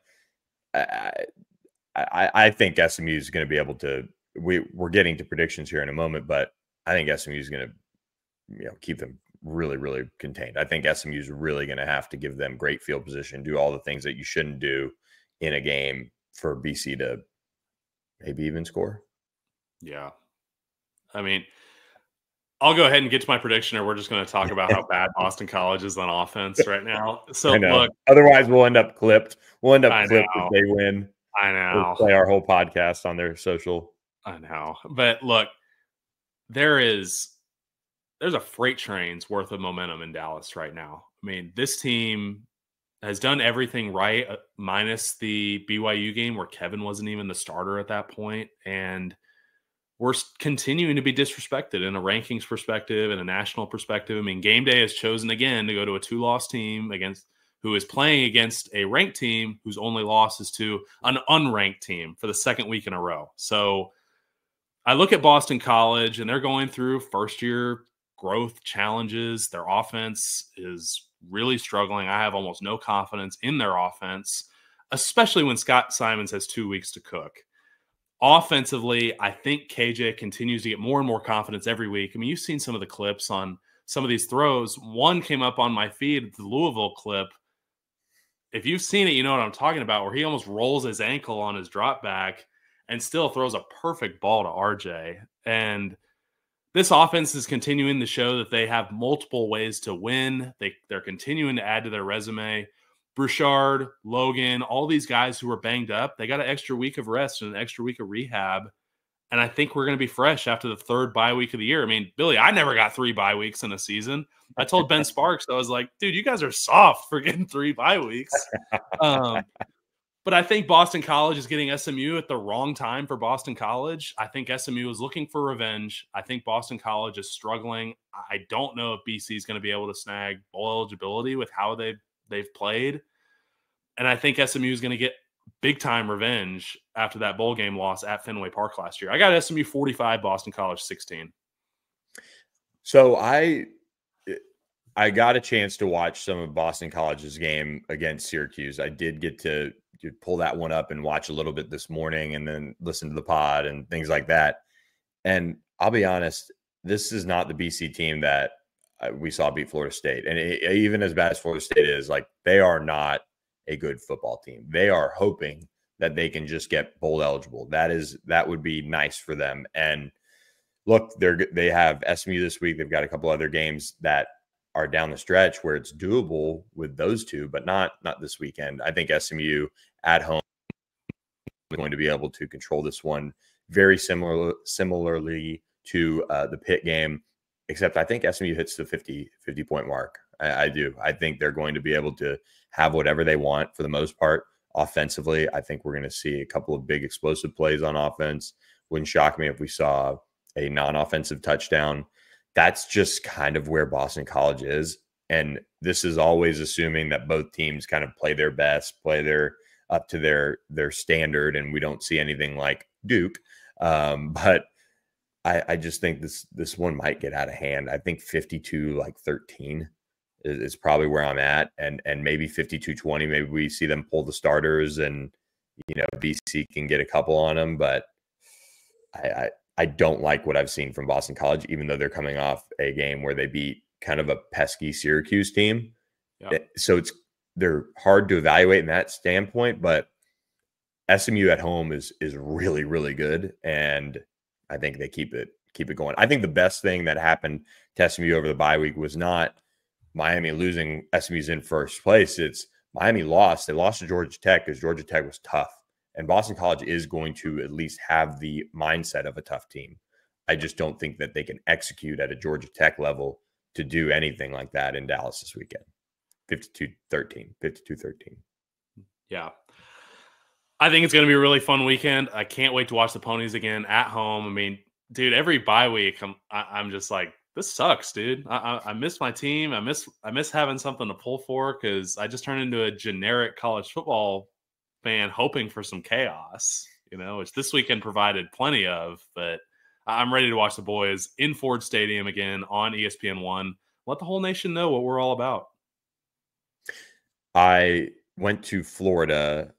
I think SMU is going to be able to. We're getting to predictions here in a moment, but I think SMU is going to keep them really, really contained. I think SMU is really going to have to give them great field position, do all the things that you shouldn't do in a game for BC to maybe even score. Yeah. I mean, I'll go ahead and get to my prediction, or we're just going to talk about how bad Boston College is on offense right now. So look, otherwise we'll end up clipped. If they win. I know. We'll play our whole podcast on their social. I know. But look, there's a freight train's worth of momentum in Dallas right now. I mean, this team has done everything right, minus the BYU game where Kevin wasn't even the starter at that point. And we're continuing to be disrespected in a rankings perspective and a national perspective. I mean, game day has chosen again to go to a 2-loss team who is playing against a ranked team whose only loss is to an unranked team for the second week in a row. So I look at Boston College, and they're going through first-year growth challenges. Their offense is really struggling. I have almost no confidence in their offense, especially when Scott Simons has 2 weeks to cook. Offensively, I think KJ continues to get more and more confidence every week. I mean, you've seen some of the clips on some of these throws. One came up on my feed, the Louisville clip. If you've seen it, you know what I'm talking about, where he almost rolls his ankle on his drop back and still throws a perfect ball to RJ. And this offense is continuing to show that they have multiple ways to win. They're continuing to add to their resume. Bouchard, Logan, all these guys who were banged up, they got an extra week of rest and an extra week of rehab. And I think we're going to be fresh after the third bye week of the year. I mean, Billy, I never got 3 bye weeks in a season. I told Ben Sparks, I was like, dude, you guys are soft for getting 3 bye weeks. But I think Boston College is getting SMU at the wrong time for Boston College. I think SMU is looking for revenge. I think Boston College is struggling. I don't know if BC is going to be able to snag bowl eligibility with how they've played. And I think SMU is going to get big-time revenge after that bowl game loss at Fenway Park last year. I got SMU 45, Boston College 16. So I got a chance to watch some of Boston College's game against Syracuse. I did get to pull that one up and watch a little bit this morning and then listen to the pod and things like that. And I'll be honest, this is not the BC team that we saw beat Florida State. And even as bad as Florida State is, like, they are not a good football team. They are hoping that they can just get bowl eligible. That would be nice for them. And look, they have SMU this week. They've got a couple other games that are down the stretch where it's doable with those two, but not this weekend. I think SMU at home is going to be able to control this one very similarly to the Pitt game, except I think SMU hits the 50-point mark. I do. I think they're going to be able to have whatever they want for the most part offensively. I think we're going to see a couple of big explosive plays on offense. Wouldn't shock me if we saw a non-offensive touchdown. That's just kind of where Boston College is. And this is always assuming that both teams kind of play their best, up to their standard, and we don't see anything like Duke. But I just think this one might get out of hand. I think 52-13 is probably where I'm at, and maybe 52-20. Maybe we see them pull the starters, and BC can get a couple on them. But I don't like what I've seen from Boston College, even though they're coming off a game where they beat kind of a pesky Syracuse team. Yeah. So they're hard to evaluate in that standpoint, but SMU at home is really, really good. And I think they keep it going. I think the best thing that happened to SMU over the bye week was not Miami losing. SMU's in first place. It's Miami lost. They lost to Georgia Tech because Georgia Tech was tough. And Boston College is going to at least have the mindset of a tough team. I just don't think that they can execute at a Georgia Tech level to do anything like that in Dallas this weekend. 52-13. Yeah. I think it's going to be a really fun weekend. I can't wait to watch the Ponies again at home. I mean, dude, every bye week, I'm just like, this sucks, dude. I miss my team. I miss having something to pull for, because I just turned into a generic college football fan hoping for some chaos, which this weekend provided plenty of. But I'm ready to watch the boys in Ford Stadium again on ESPN1. Let the whole nation know what we're all about. I went to Florida.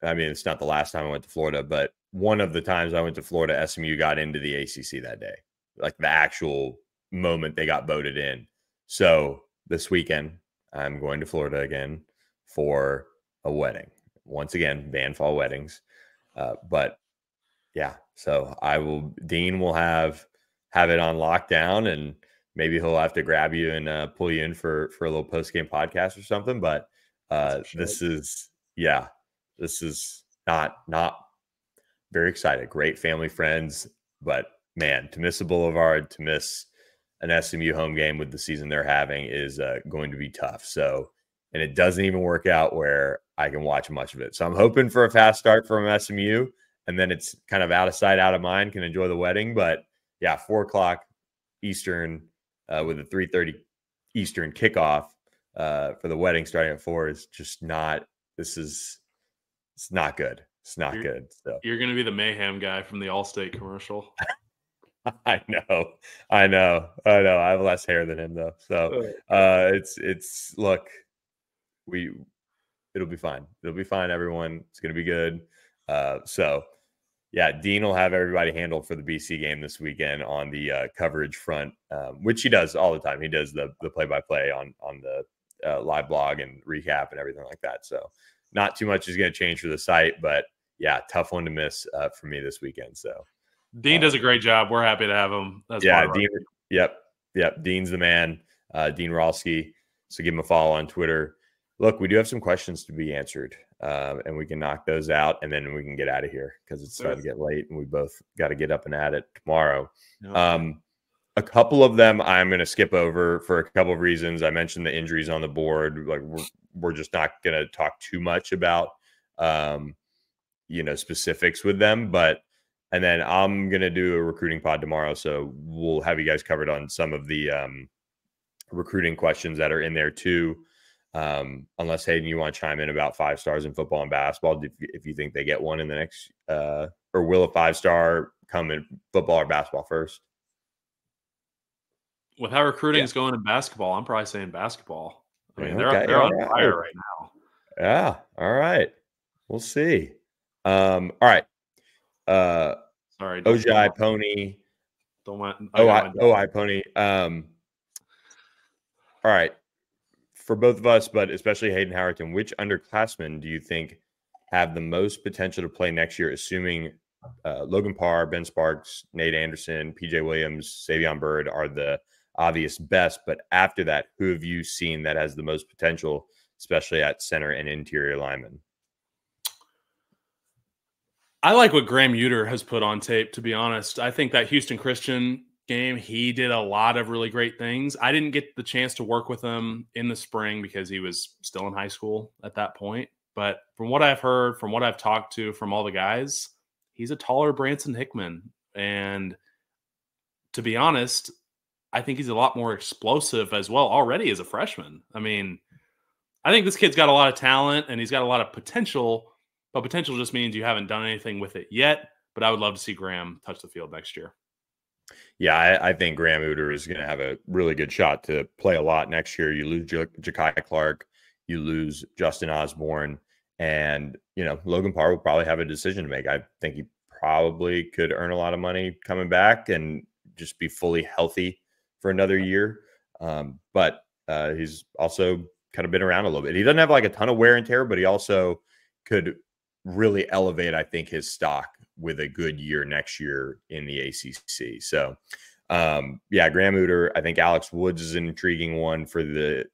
I mean, it's not the last time I went to Florida, but one of the times I went to Florida, SMU got into the ACC that day, like the actual moment they got voted in. So this weekend, I'm going to Florida again for a wedding. Once again, ban fall weddings. But yeah, so Dean will have it on lockdown, and maybe he'll have to grab you and pull you in for a little post-game podcast or something. But this is not very excited. Great family friends, but man, to miss a Boulevard, to miss an SMU home game with the season they're having is going to be tough. So, and it doesn't even work out where I can watch much of it. So I'm hoping for a fast start from SMU, and then it's kind of out of sight, out of mind, can enjoy the wedding. But yeah, 4:00 Eastern with a 3:30 Eastern kickoff for the wedding starting at 4 is just not, it's not good. It's not good. So you're going to be the mayhem guy from the Allstate commercial. I know. I have less hair than him though. So it's look, it'll be fine. It'll be fine, everyone. It's going to be good. So yeah, Dean will have everybody handled for the BC game this weekend on the coverage front, which he does all the time. He does the play-by-play on the live blog and recap and everything like that. So not too much is going to change for the site, but yeah, tough one to miss for me this weekend. So Dean does a great job. We're happy to have him. Dean. Yep. Dean's the man. Dean Rolski. So give him a follow on Twitter. Look, we do have some questions to be answered, and we can knock those out, and then we can get out of here because it's starting to get late, and we both got to get up and at it tomorrow. Okay. A couple of them I'm going to skip over for a couple of reasons. I mentioned the injuries on the board. Like we're just not going to talk too much about specifics with them, and then I'm going to do a recruiting pod tomorrow, so we'll have you guys covered on some of the recruiting questions that are in there too. Unless Hayden, you want to chime in about 5 stars in football and basketball, if you think they get one in the next, or will a 5-star come in football or basketball first? With how recruiting is going in basketball, I'm probably saying basketball. I mean, they're on fire right now. Yeah. All right. We'll see. All right. Sorry. OJ Pony. OI Pony. All right. For both of us, but especially Hayden Howerton, which underclassmen do you think have the most potential to play next year, assuming Logan Parr, Ben Sparks, Nate Anderson, PJ Williams, Savion Byrd are the obvious best? But after that, who have you seen that has the most potential, especially at center and interior lineman? I like what Graham Uter has put on tape, to be honest. I think that Houston Christian game, he did a lot of really great things. I didn't get the chance to work with him in the spring because he was still in high school at that point. But from what I've heard, from what I've talked to from all the guys, he's a taller Branson Hickman. And to be honest, I think he's a lot more explosive as well already as a freshman. I mean, I think this kid's got a lot of talent and he's got a lot of potential, but potential just means you haven't done anything with it yet. But I would love to see Graham touch the field next year. Yeah, I think Graham Uter is going to have a really good shot to play a lot next year. You lose Ja'Kai Clark, you lose Justin Osborne, and, Logan Parr will probably have a decision to make. I think he probably could earn a lot of money coming back and just be fully healthy for another year. But he's also kind of been around a little bit. He doesn't have like a ton of wear and tear, but he also could really elevate, I think, his stock with a good year next year in the ACC. So, Graham Uter. I think Alex Woods is an intriguing one for the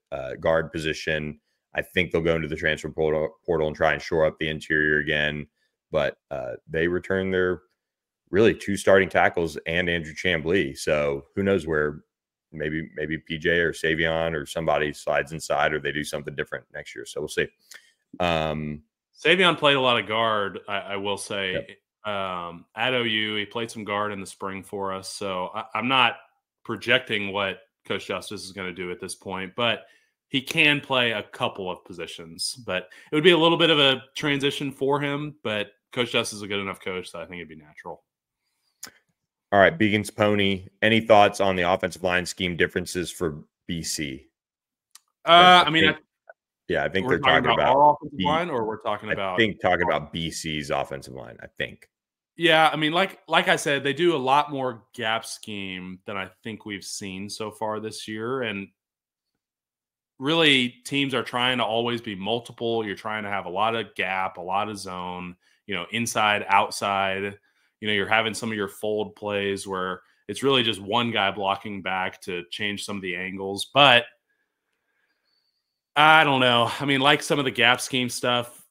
guard position. I think they'll go into the transfer portal and try and shore up the interior again. But they return their really 2 starting tackles and Andrew Chamblee. So who knows where maybe PJ or Savion or somebody slides inside, or they do something different next year. So we'll see. Savion played a lot of guard, I will say. Yep. At OU, he played some guard in the spring for us. So I'm not projecting what Coach Justice is going to do at this point, but he can play a couple of positions. But it would be a little bit of a transition for him, but Coach Justice is a good enough coach that I think it'd be natural. All right, Beacon's Pony. Any thoughts on the offensive line scheme differences for BC? I think we're they're talking about our offensive line, or we're talking about. I think talking about BC's offensive line. I think. Yeah, I mean, like I said, they do a lot more gap scheme than I think we've seen so far this year, and really, teams are trying to always be multiple. You're trying to have a lot of gap, a lot of zone. Inside, outside. You're having some of your fold plays where it's really just one guy blocking back to change some of the angles. But I don't know. I mean, like some of the gap scheme stuff,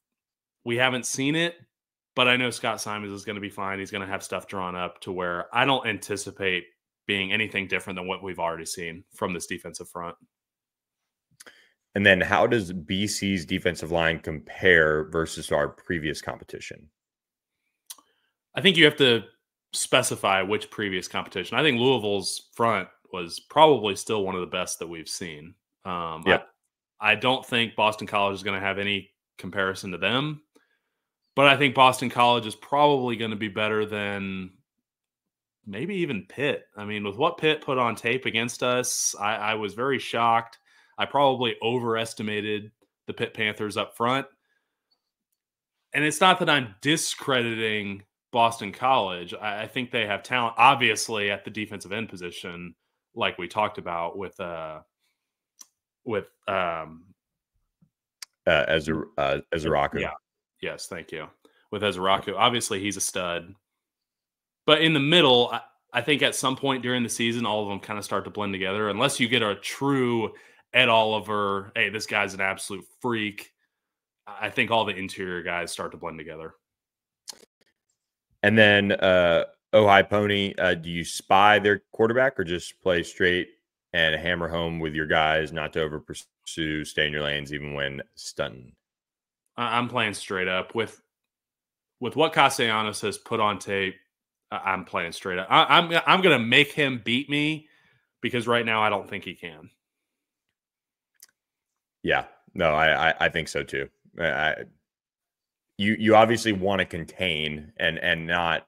we haven't seen it, but I know Scott Simons is going to be fine. He's going to have stuff drawn up to where I don't anticipate being anything different than what we've already seen from this defensive front. And then how does BC's defensive line compare versus our previous competition? I think you have to specify which previous competition. I think Louisville's front was probably still one of the best that we've seen. I don't think Boston College is going to have any comparison to them, but I think Boston College is probably going to be better than maybe even Pitt. I mean, with what Pitt put on tape against us, I was very shocked. I probably overestimated the Pitt Panthers up front. And it's not that I'm discrediting Boston College. I think they have talent, obviously, at the defensive end position, like we talked about with Ezeraku. Yeah. Yes, thank you. With Ezeraku, obviously he's a stud. But in the middle, I think at some point during the season, all of them kind of start to blend together. Unless you get a true Ed Oliver, hey, this guy's an absolute freak. I think all the interior guys start to blend together. And then Ojai Pony, do you spy their quarterback or just play straight and hammer home with your guys, not to over pursue, stay in your lanes even when stunting? I'm playing straight up. With what Castellanos has put on tape, I'm playing straight up. I'm going to make him beat me because right now I don't think he can. Yeah, no, I think so too. You obviously want to contain and not,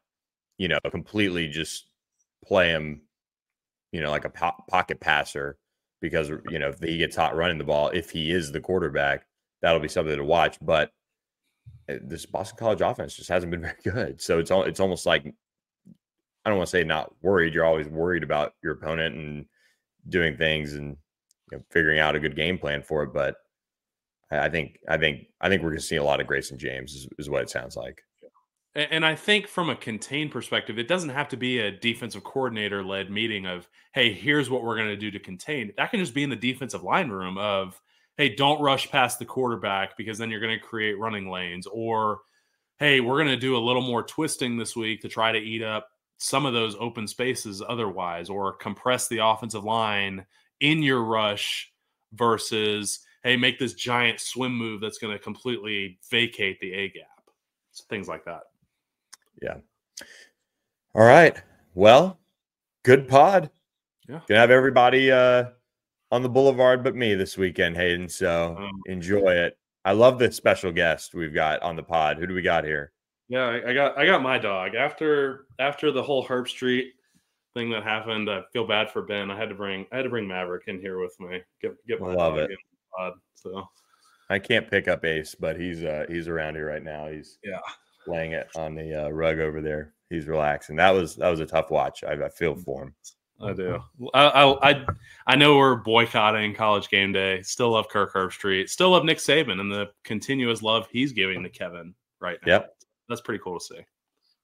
completely just play him, like a pocket passer because, if he gets hot running the ball, if he is the quarterback, that'll be something to watch. But this Boston College offense just hasn't been very good. So it's almost like, I don't want to say not worried. You're always worried about your opponent and doing things and figuring out a good game plan for it. But I think we're going to see a lot of Grayson James is what it sounds like. And I think from a contain perspective, it doesn't have to be a defensive coordinator led meeting of, hey, here's what we're going to do to contain. That can just be in the defensive line room of, hey, don't rush past the quarterback because then you're going to create running lanes. Or, hey, we're going to do a little more twisting this week to try to eat up some of those open spaces otherwise, or compress the offensive line in your rush versus, hey, make this giant swim move that's going to completely vacate the A gap. So things like that. Yeah. All right. Well, good pod. Yeah. Gonna have everybody on the boulevard but me this weekend, Hayden. So enjoy it. I love the special guest we've got on the pod. Who do we got here? Yeah, I got my dog. After the whole Herb Street thing that happened, I feel bad for Ben. I had to bring Maverick in here with me. Get my love dog it. in the pod. So I can't pick up Ace, but he's around here right now. He's laying it on the rug over there. He's relaxing. That was a tough watch. I feel for him. I do. I know we're boycotting College Game Day. Still love Kirk Herbstreit. Still love Nick Saban and the continuous love he's giving to Kevin right now. Yep. That's pretty cool to see.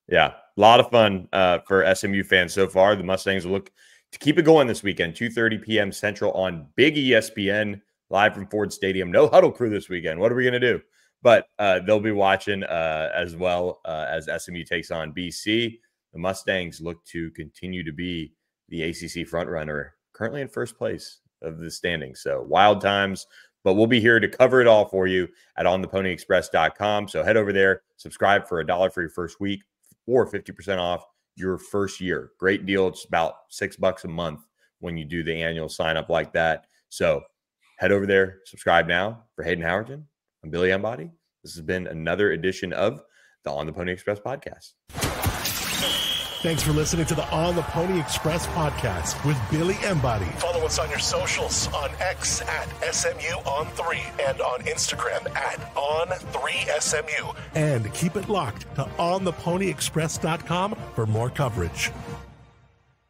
Yeah. A lot of fun for SMU fans so far. The Mustangs will look to keep it going this weekend, 2:30 p.m. Central on Big ESPN, live from Ford Stadium. No huddle crew this weekend. What are we going to do? But they'll be watching as well as SMU takes on BC. The Mustangs look to continue to be the ACC frontrunner currently in first place of the standings. So wild times, but we'll be here to cover it all for you at ontheponyexpress.com. So head over there, subscribe for $1 for your first week or 50% off your first year. Great deal. It's about $6 a month when you do the annual sign up like that. So head over there, subscribe now. For Hayden Howerton, I'm Billy Embody. This has been another edition of the On the Pony Express podcast. Thanks for listening to the On the Pony Express podcast with Billy Embody. Follow us on your socials on X at SMU on 3 and on Instagram at on3SMU. And keep it locked to ontheponyexpress.com for more coverage.